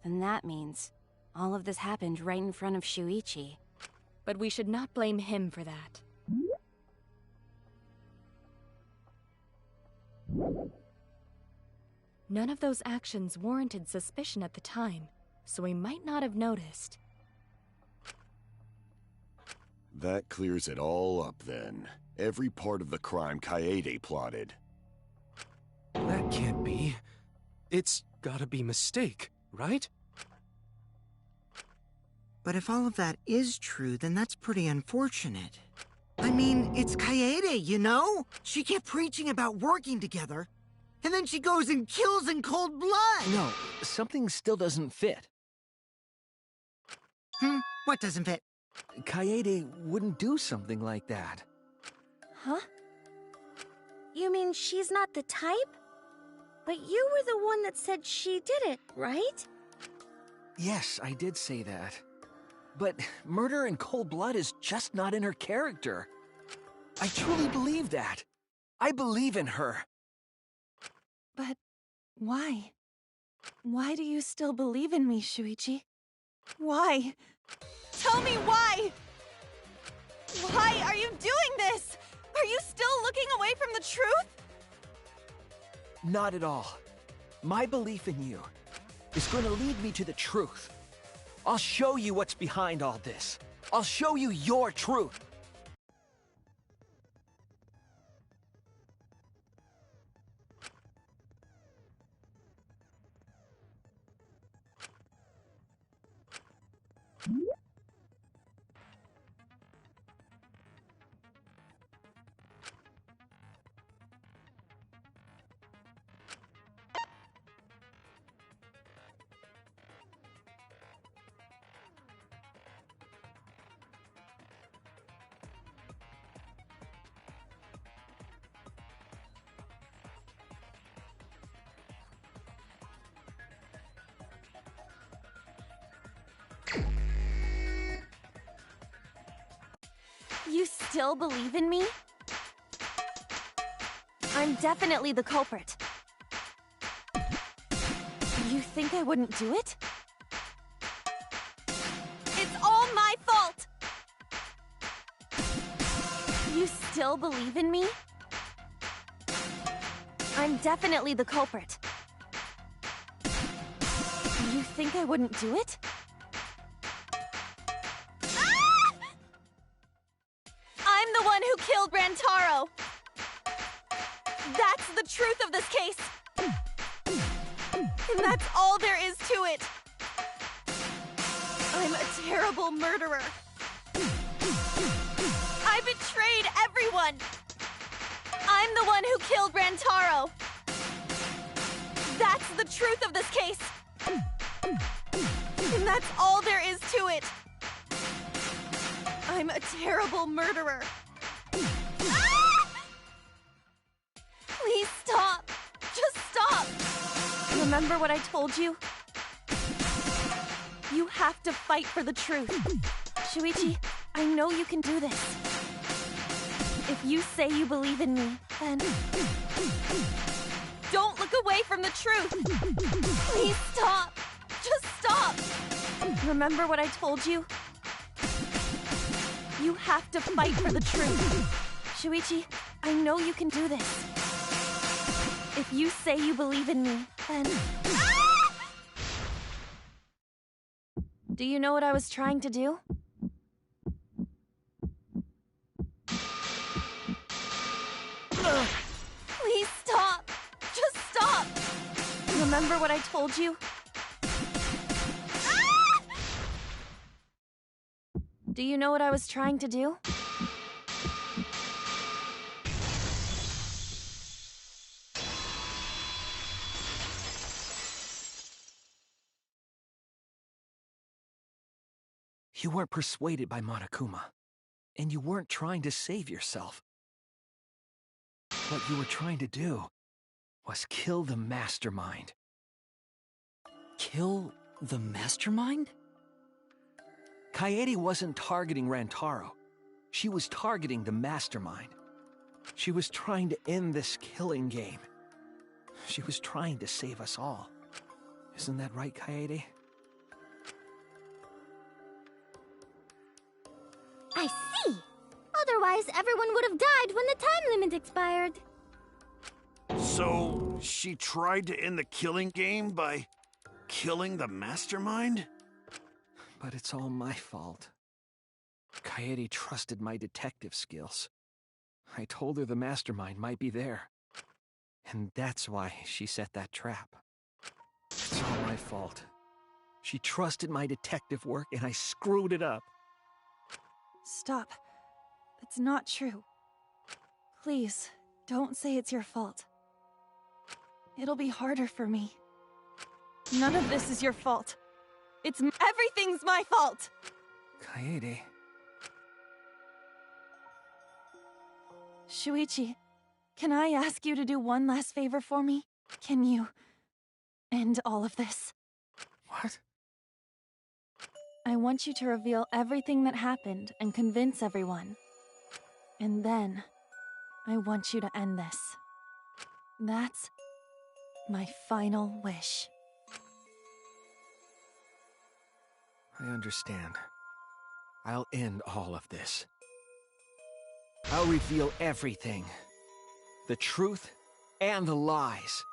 Then that means all of this happened right in front of Shuichi. But we should not blame him for that. None of those actions warranted suspicion at the time, so we might not have noticed. That clears it all up then. Every part of the crime Kaede plotted. That can't be. It's gotta be mistake, right? But if all of that is true, then that's pretty unfortunate. I mean, it's Kaede, you know? She kept preaching about working together, and then she goes and kills in cold blood! No, something still doesn't fit. What doesn't fit? Kaede wouldn't do something like that. Huh? You mean she's not the type? But you were the one that said she did it, right? Yes, I did say that. But murder in cold blood is just not in her character. I truly believe that. I believe in her. But why? Why do you still believe in me, Shuichi? Why? Tell me why! Why are you doing this? Are you still looking away from the truth? Not at all. My belief in you is going to lead me to the truth. I'll show you what's behind all this. I'll show you your truth. You still believe in me? I'm definitely the culprit. You think I wouldn't do it? It's all my fault! You still believe in me? I'm definitely the culprit. You think I wouldn't do it? Ah! I'm the one who killed Rantaro! That's the truth of this case! And that's all there is to it! I'm a terrible murderer! I betrayed everyone! I'm the one who killed Rantaro! That's the truth of this case! And that's all there is to it! I'm a terrible murderer! Ah! Please stop! Just stop! Remember what I told you? You have to fight for the truth. Shuichi, I know you can do this. If you say you believe in me, then... don't look away from the truth! Please stop! Just stop! Remember what I told you? You have to fight for the truth. Shuichi, I know you can do this. If you say you believe in me, then... Ah! Do you know what I was trying to do? Please stop! Just stop! Remember what I told you? Ah! Do you know what I was trying to do? You weren't persuaded by Monokuma, and you weren't trying to save yourself. What you were trying to do was kill the mastermind. Kill the mastermind? Kaede wasn't targeting Rantaro. She was targeting the mastermind. She was trying to end this killing game. She was trying to save us all. Isn't that right, Kaede? I see! Otherwise, everyone would have died when the time limit expired. So, she tried to end the killing game by killing the mastermind? But it's all my fault. Kaede trusted my detective skills. I told her the mastermind might be there. And that's why she set that trap. It's all my fault. She trusted my detective work and I screwed it up. Stop. That's not true. Please, don't say it's your fault. It'll be harder for me. None of this is your fault. Everything's my fault! Kaede... Shuichi, can I ask you to do one last favor for me? Can you end all of this? What? I want you to reveal everything that happened and convince everyone. And then, I want you to end this. That's my final wish. I understand. I'll end all of this. I'll reveal everything. The truth and the lies.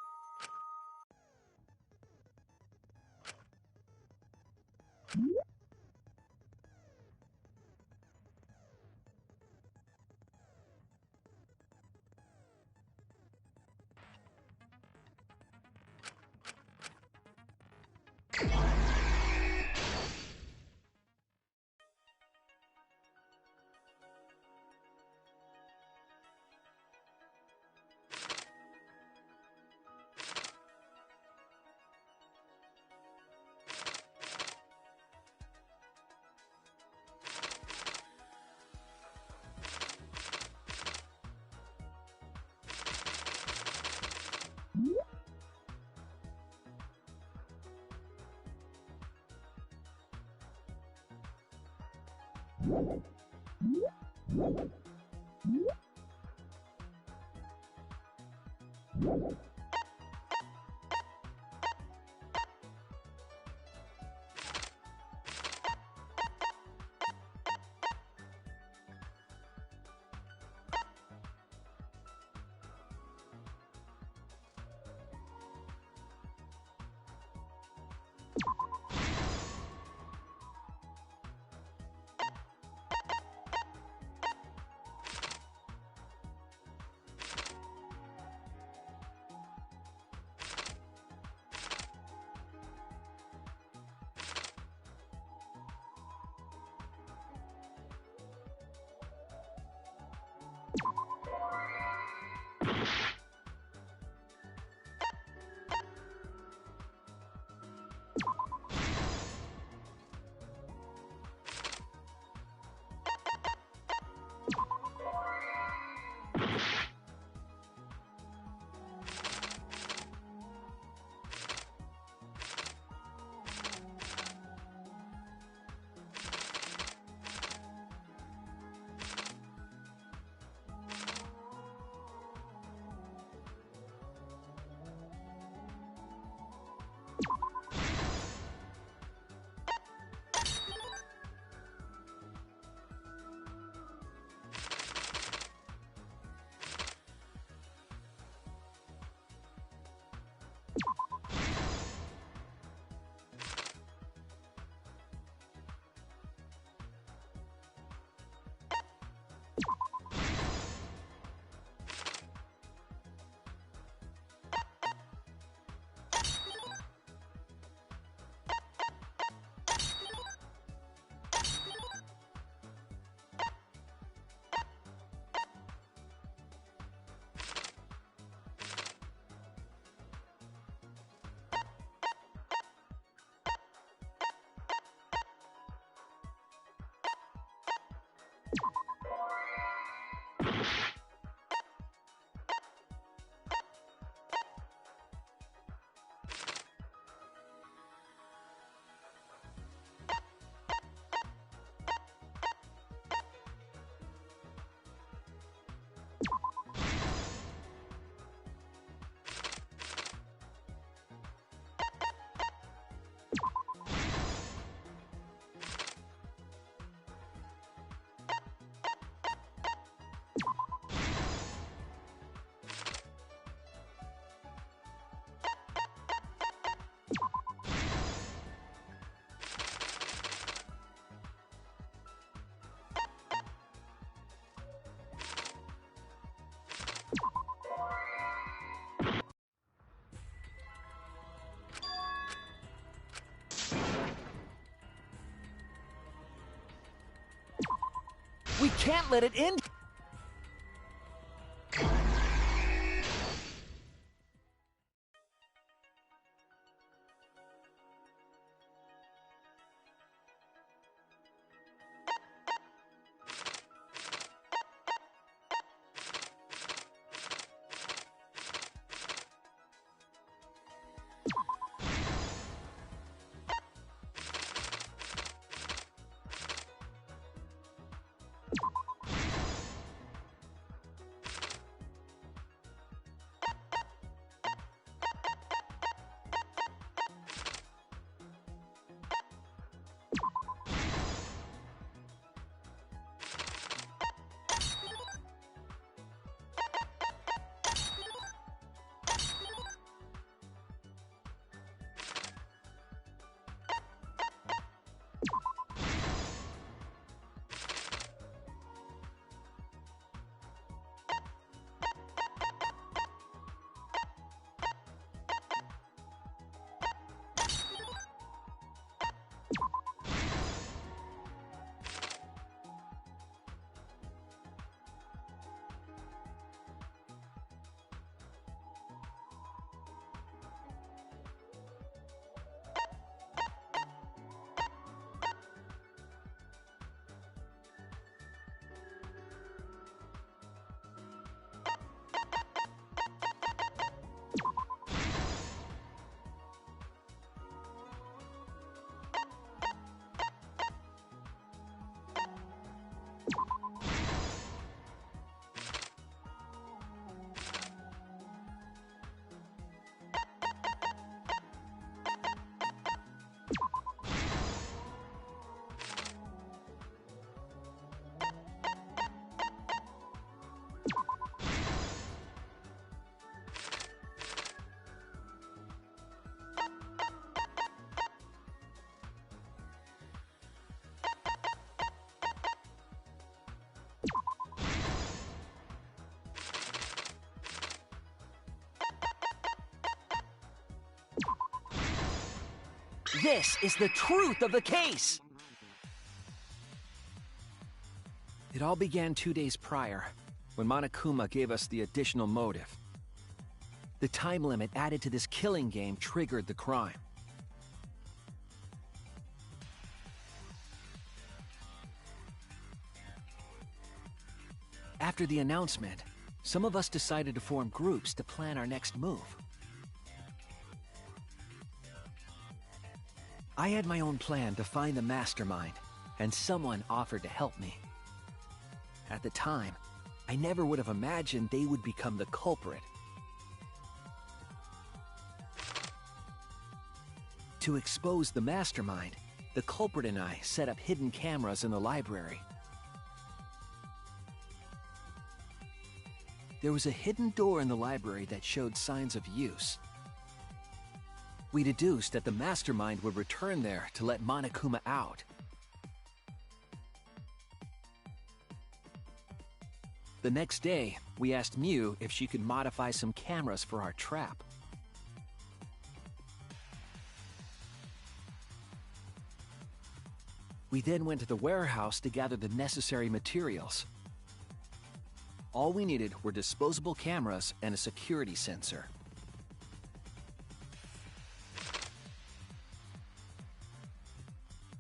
We can't let it end. This is the truth of the case! It all began 2 days prior, when Monokuma gave us the additional motive. The time limit added to this killing game triggered the crime. After the announcement, some of us decided to form groups to plan our next move. I had my own plan to find the mastermind, and someone offered to help me. At the time, I never would have imagined they would become the culprit. To expose the mastermind, the culprit and I set up hidden cameras in the library. There was a hidden door in the library that showed signs of use. We deduced that the mastermind would return there to let Monokuma out. The next day, we asked Mew if she could modify some cameras for our trap. We then went to the warehouse to gather the necessary materials. All we needed were disposable cameras and a security sensor.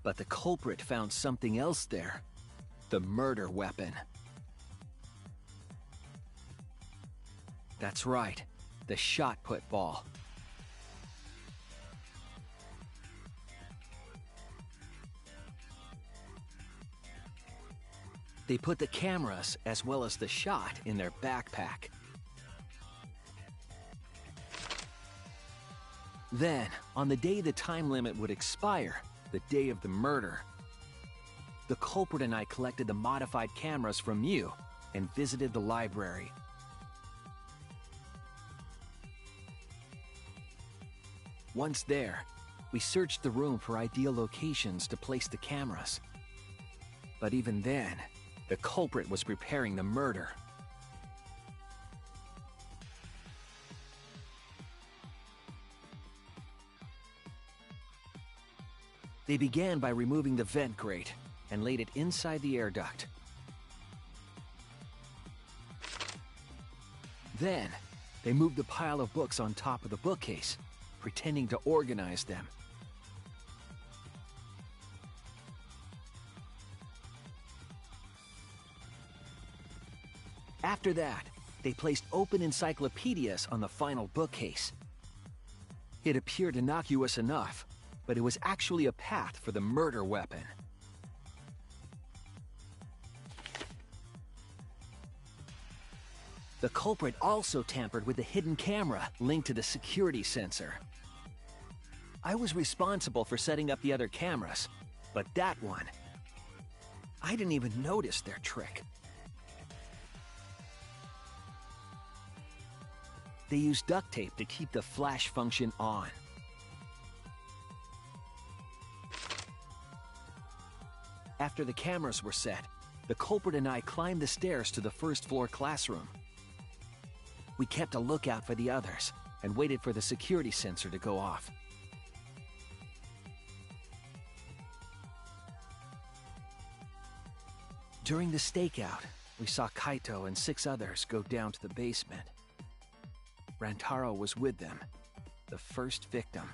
But the culprit found something else there: the murder weapon. That's right, the shot put ball. They put the cameras as well as the shot in their backpack. Then, on the day the time limit would expire, the day of the murder, the culprit and I collected the modified cameras from Mew and visited the library. Once there, we searched the room for ideal locations to place the cameras. But even then, the culprit was preparing the murder. They began by removing the vent grate and laid it inside the air duct. Then, they moved the pile of books on top of the bookcase, pretending to organize them. After that, they placed open encyclopedias on the final bookcase. It appeared innocuous enough, but it was actually a path for the murder weapon. The culprit also tampered with the hidden camera linked to the security sensor. I was responsible for setting up the other cameras, but that one, I didn't even notice their trick. They used duct tape to keep the flash function on. After the cameras were set, the culprit and I climbed the stairs to the first-floor classroom. We kept a lookout for the others and waited for the security sensor to go off. During the stakeout, we saw Kaito and 6 others go down to the basement. Rantaro was with them, the first victim.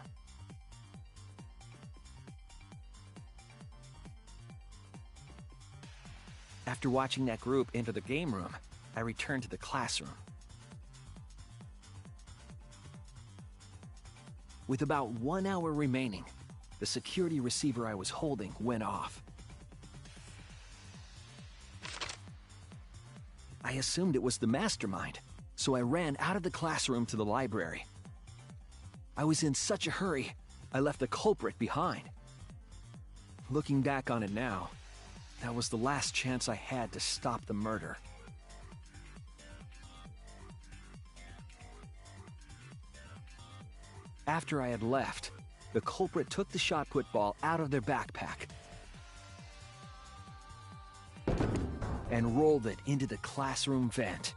After watching that group enter the game room, I returned to the classroom. With about 1 hour remaining, the security receiver I was holding went off. I assumed it was the mastermind, so I ran out of the classroom to the library. I was in such a hurry, I left the culprit behind. Looking back on it now, that was the last chance I had to stop the murder. After I had left, the culprit took the shot put ball out of their backpack and rolled it into the classroom vent.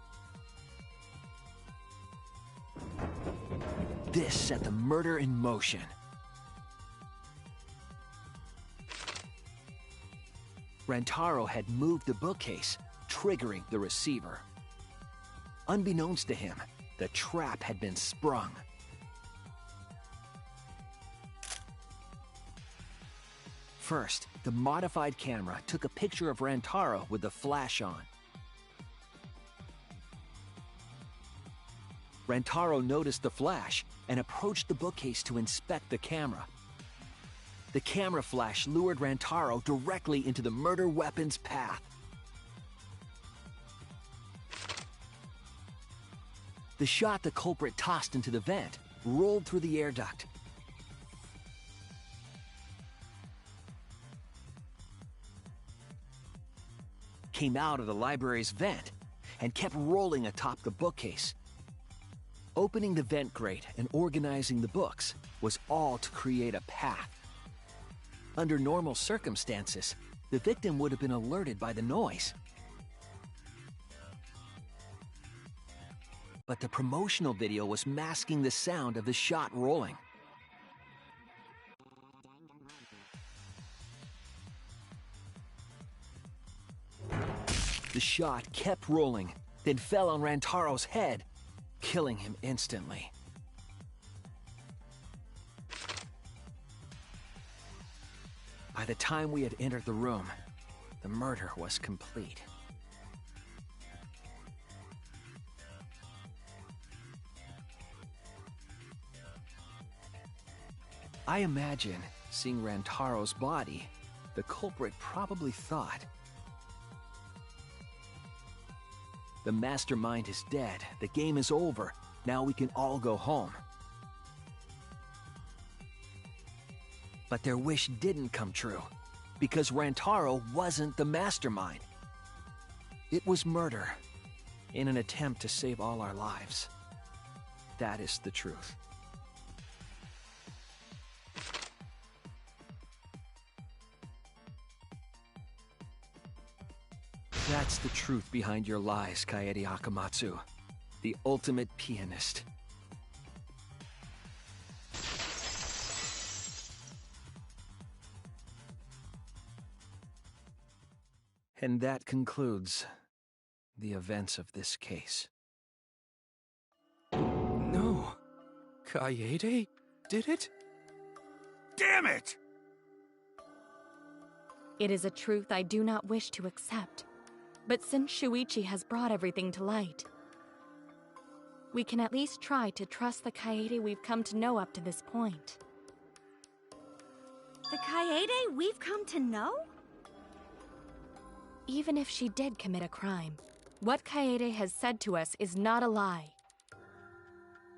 This set the murder in motion. Rantaro had moved the bookcase, triggering the receiver. Unbeknownst to him, the trap had been sprung. First, the modified camera took a picture of Rantaro with the flash on. Rantaro noticed the flash and approached the bookcase to inspect the camera. The camera flash lured Rantaro directly into the murder weapon's path. The shot the culprit tossed into the vent rolled through the air duct. Came out of the library's vent and kept rolling atop the bookcase. Opening the vent grate and organizing the books was all to create a path. Under normal circumstances, the victim would have been alerted by the noise. But the promotional video was masking the sound of the shot rolling. The shot kept rolling, then fell on Rantaro's head, killing him instantly. By the time we had entered the room, the murder was complete. I imagine, seeing Rantaro's body, the culprit probably thought, the mastermind is dead, the game is over, now we can all go home. But their wish didn't come true, because Rantaro wasn't the mastermind. It was murder, in an attempt to save all our lives. That is the truth. That's the truth behind your lies, Kaede Akamatsu. The ultimate pianist. And that concludes the events of this case. No. Kaede did it? Damn it! It is a truth I do not wish to accept. But since Shuichi has brought everything to light, we can at least try to trust the Kaede we've come to know up to this point. The Kaede we've come to know? Even if she did commit a crime, what Kaede has said to us is not a lie.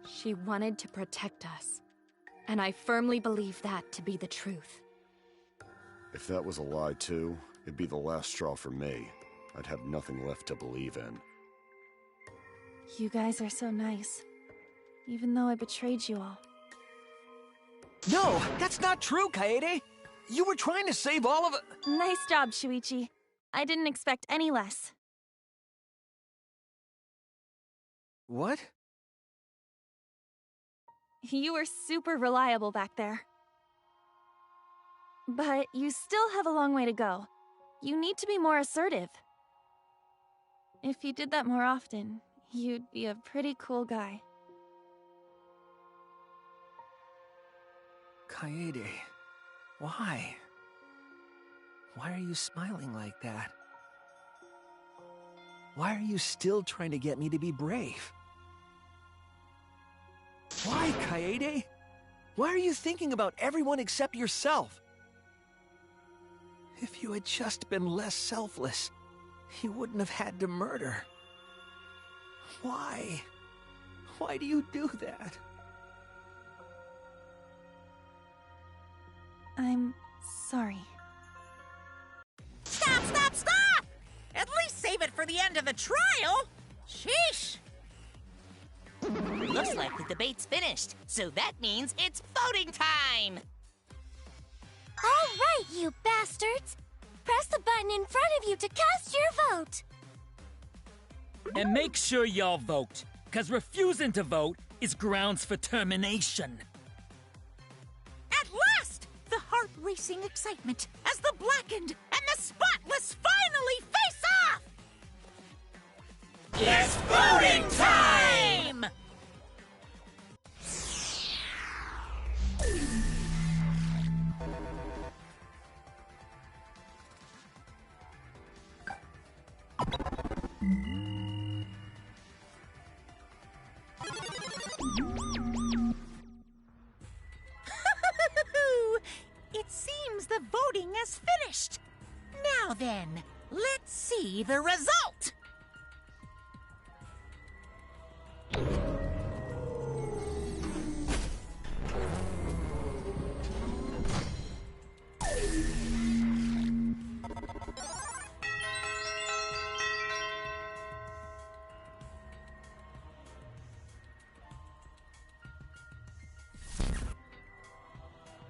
She wanted to protect us, and I firmly believe that to be the truth. If that was a lie too, it'd be the last straw for me. I'd have nothing left to believe in. You guys are so nice, even though I betrayed you all. No, that's not true, Kaede! You were trying to save all of it. Nice job, Shuichi. I didn't expect any less. What? You were super reliable back there. But you still have a long way to go. You need to be more assertive. If you did that more often, you'd be a pretty cool guy. Kaede, why? Why are you smiling like that? Why are you still trying to get me to be brave? Why, Kaede? Why are you thinking about everyone except yourself? If you had just been less selfless, you wouldn't have had to murder. Why? Why do you do that? I'm sorry. Stop, stop, stop! At least save it for the end of the trial! Sheesh! Looks like the debate's finished, so that means it's voting time! All right, you bastards! Press the button in front of you to cast your vote! And make sure y'all vote, because refusing to vote is grounds for termination. At last! The heart-racing excitement as the blackened and the spotless us finally face off! It's voting time! It seems the voting has finished. Now then, let's see the result.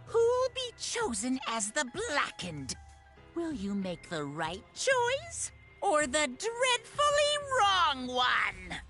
Who'll be chosen as the blackened? Will you make the right choice or the dreadfully wrong one?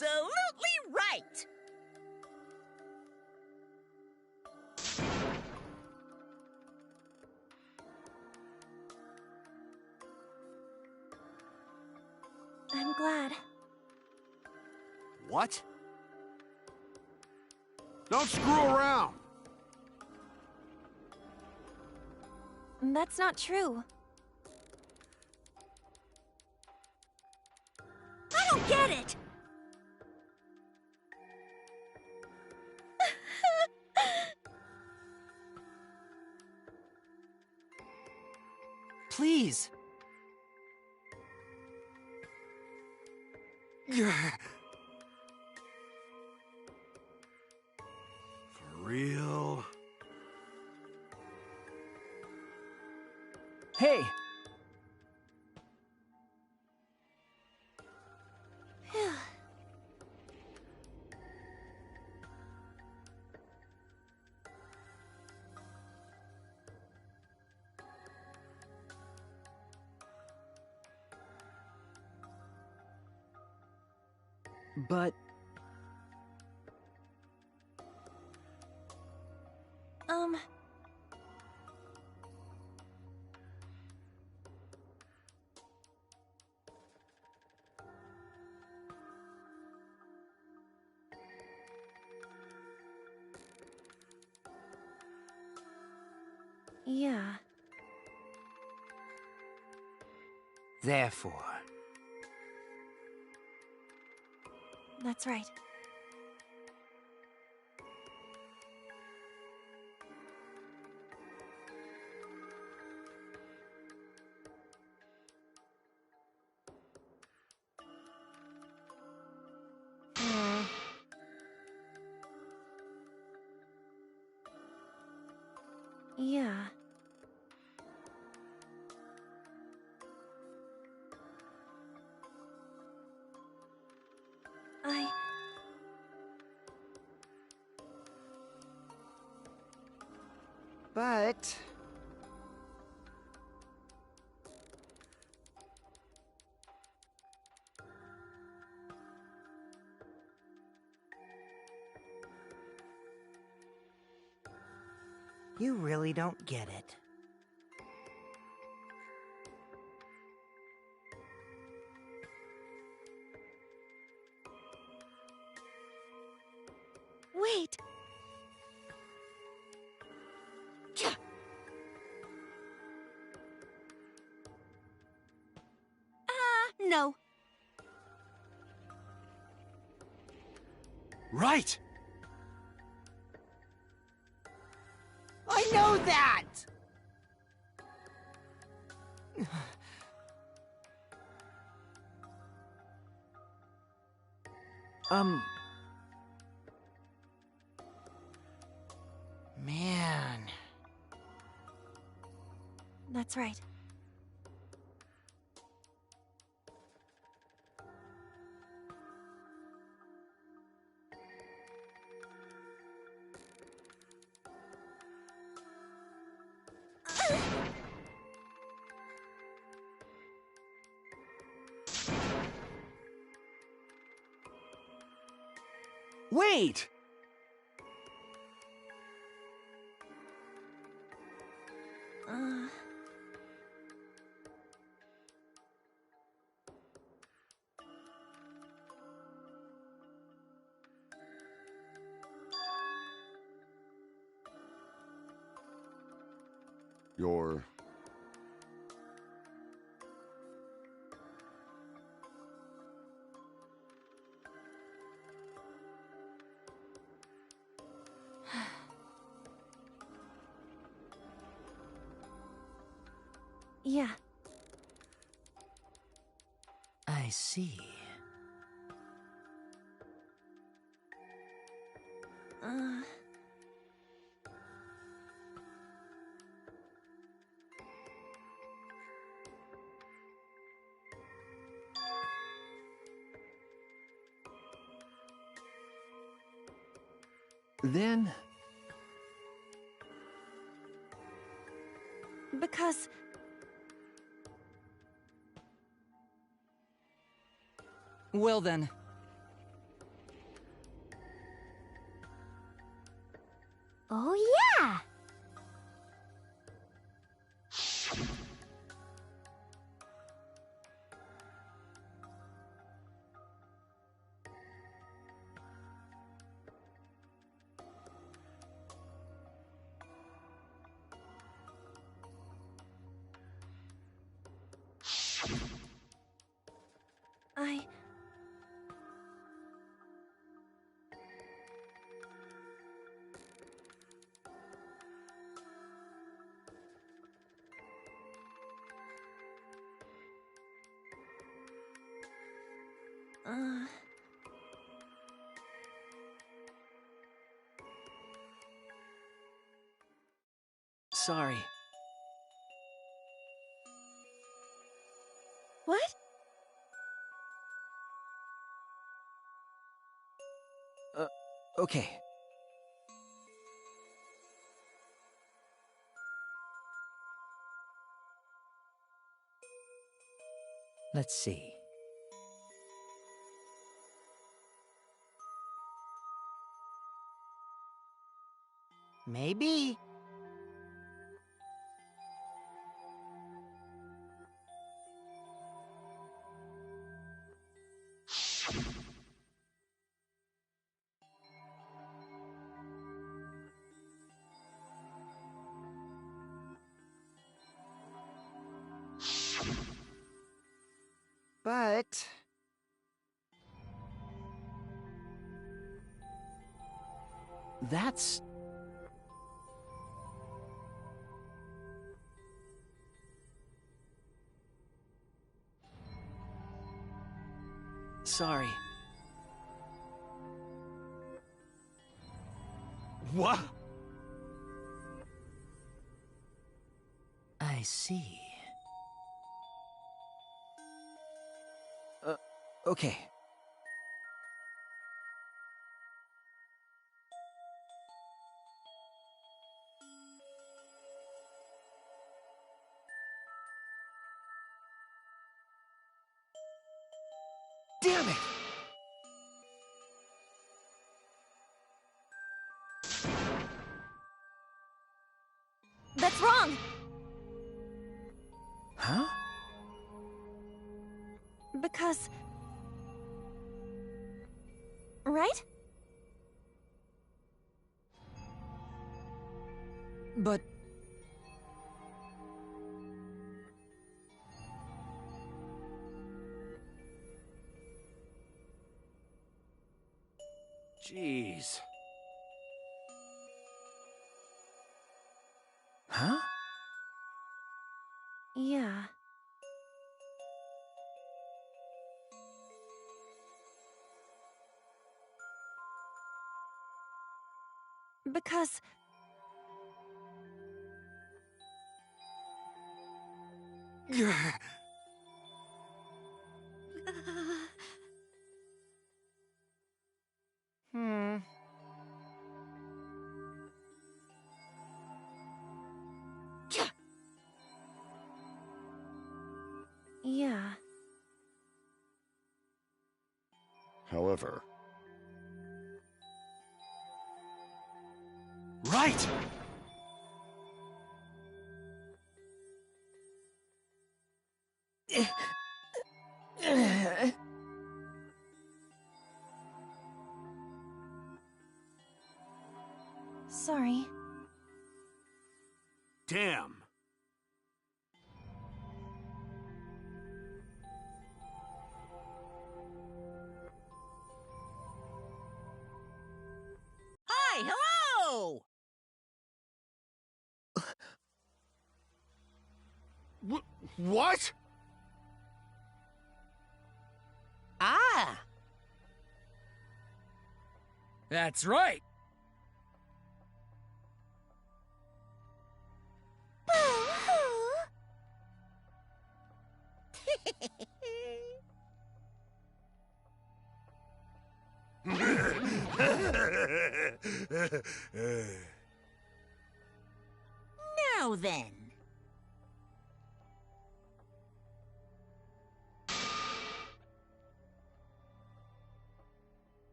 Absolutely right! I'm glad. What? Don't screw around! That's not true. I don't get it! Please. For real? Hey! But... Yeah. Therefore, That's right. Yeah. But... you really don't get it. Wait! No. Right! I know that! Man. That's right. Wait! You're... Yeah. I see. Then... Because... Well then. Oh, yeah! I... Sorry. What? Okay. Let's see. Maybe. But... That's... Sorry. What? I see. Okay. Damn it! That's wrong! Huh? Because... Right? But... Jeez. Huh? Yeah. Because... Yeah. However... Right! Sorry. Damn. Hi, hello! What? Ah! That's right. Now then.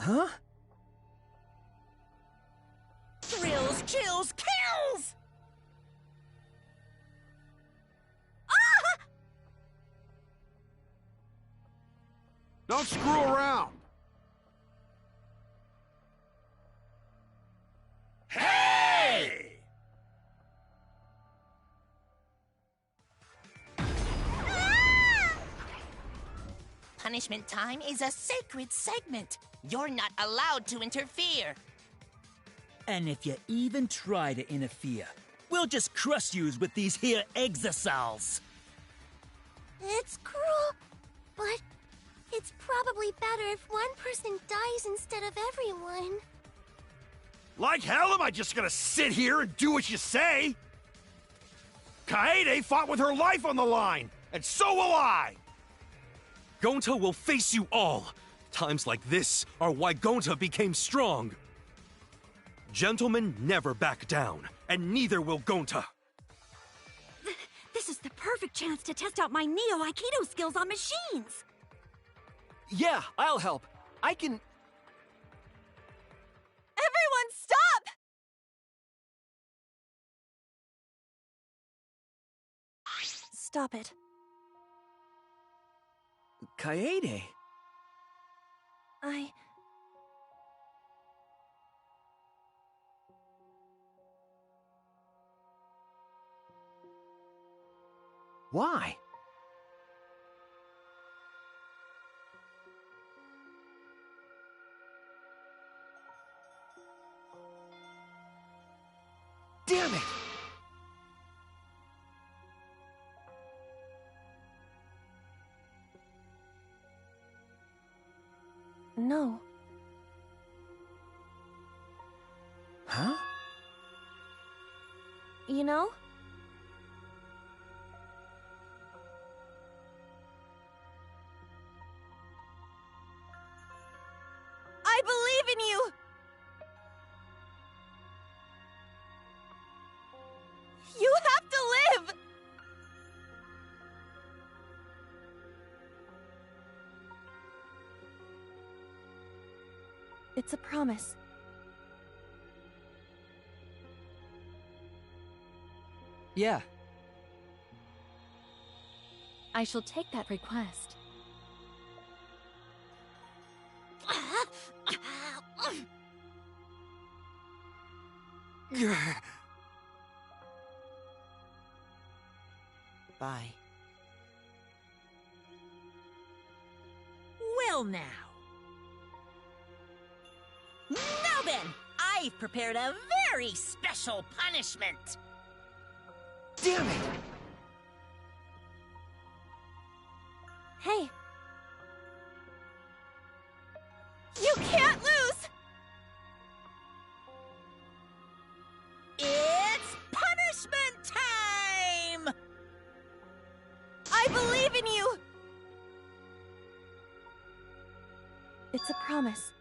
Huh? Thrills, chills, kills! Don't screw around. Hey! Punishment time is a sacred segment. You're not allowed to interfere. And if you even try to interfere, we'll just crush yous with these here exosols. It's cruel, but it's probably better if one person dies instead of everyone. Like hell am I just gonna sit here and do what you say? Kaede fought with her life on the line, and so will I! Gonta will face you all! Times like this are why Gonta became strong! Gentlemen never back down, and neither will Gonta! This is the perfect chance to test out my Neo-Aikido skills on machines! Yeah, I'll help. I can... Everyone, stop! Stop it. Kaede? Why? Damn it! No. Huh? You know? I believe in you! You have to live! It's a promise. Yeah. I shall take that request. Bye. Well now. Now then, I've prepared a very special punishment. Damn it! Hey. You can't lose! It's a promise.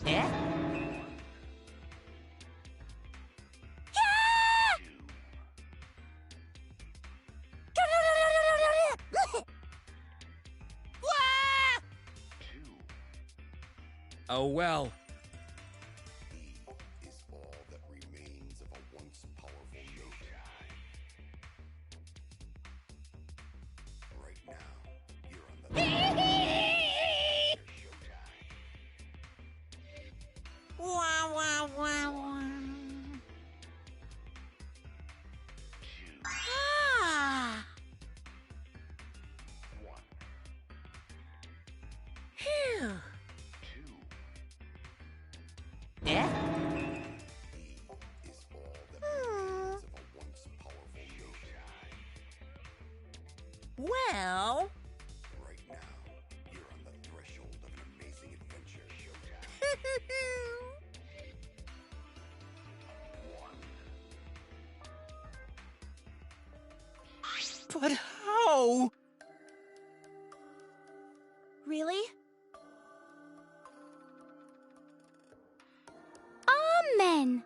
Yeah? Oh well. Is all that remains of a once powerful nation. Right now, you're on the Wah, wah, wah, wah. Ah! Phew. Yeah? is all that remains of a once powerful nation. Well... Right now, you're on the threshold of an amazing adventure. But how? Really? Amen!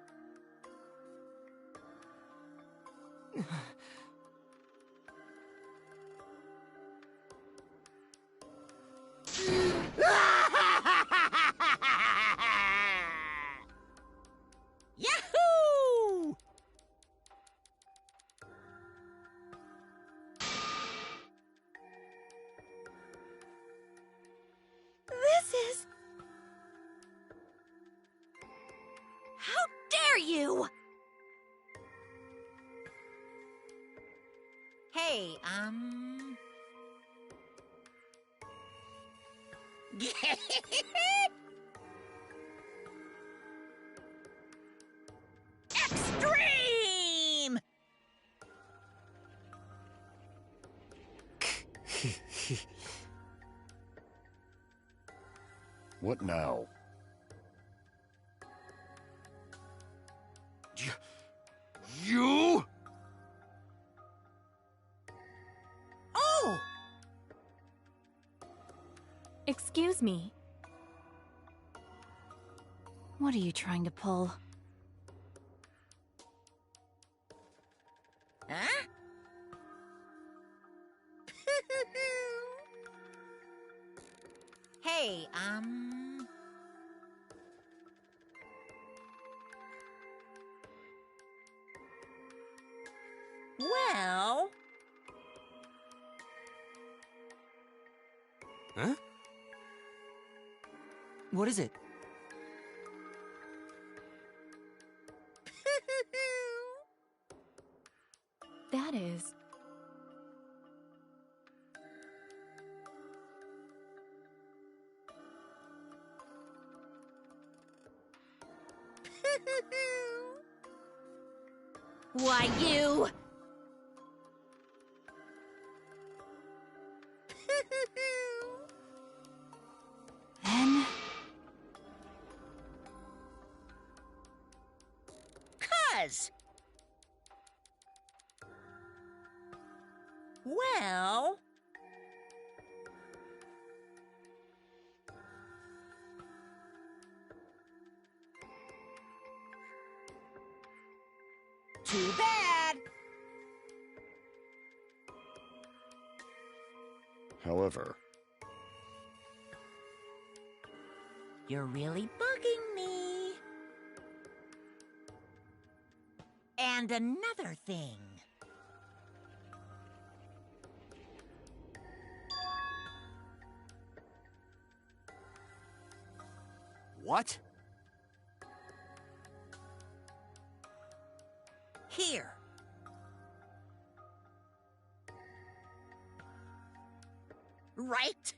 Yahoo! This is... How dare you! Hey, Extreme! What now? You? Oh! Excuse me. What are you trying to pull? Huh? Hey, well... Huh? What is it? That is... Why, you... Then... 'Cause... Well... Too bad! However, You're really bugging me. And another thing. What? Here. Right?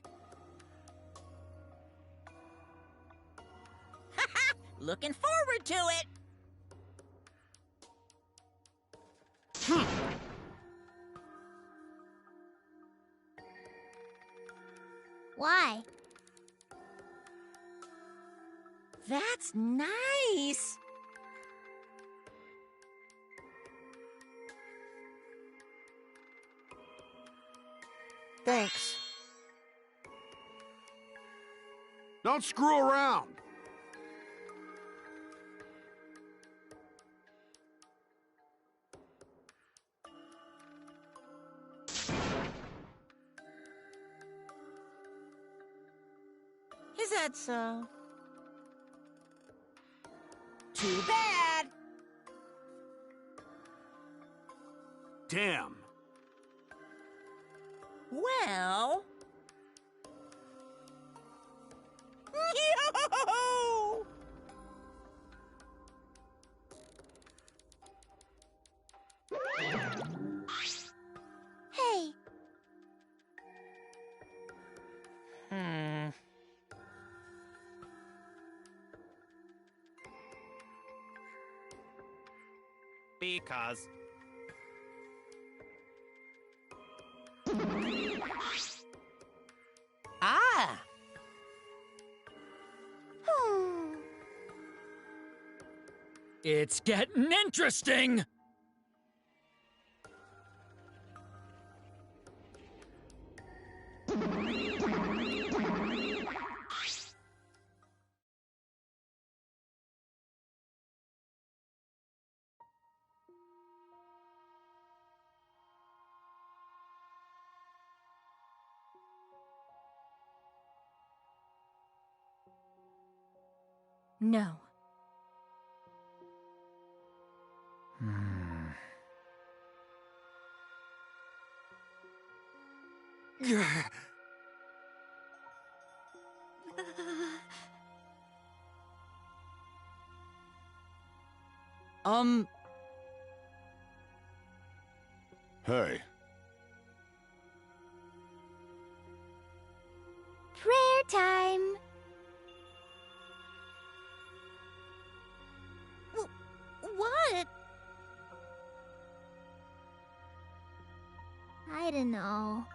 Looking forward to it. Why? That's nice. Thanks. Don't screw around. Is that so? Too bad. Damn. Well... Yo! Hey, Because... Ah! It's getting interesting! No. hey, prayer time. What? I don't know.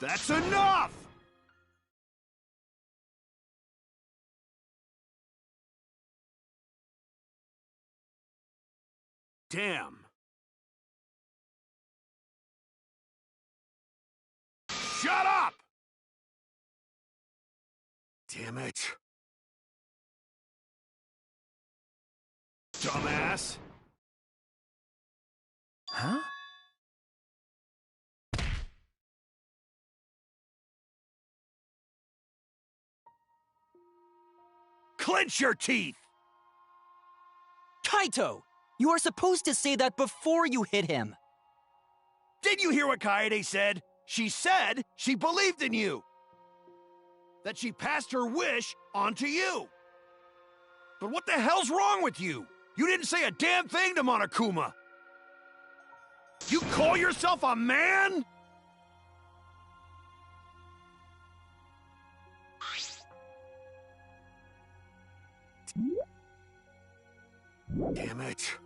That's enough! Damn. Damn it. Dumbass! Huh? Clench your teeth! Kaito! You are supposed to say that before you hit him! Did you hear what Kaede said? She said she believed in you! That she passed her wish on to you! But what the hell's wrong with you? You didn't say a damn thing to Monokuma! You call yourself a man?! Damn it.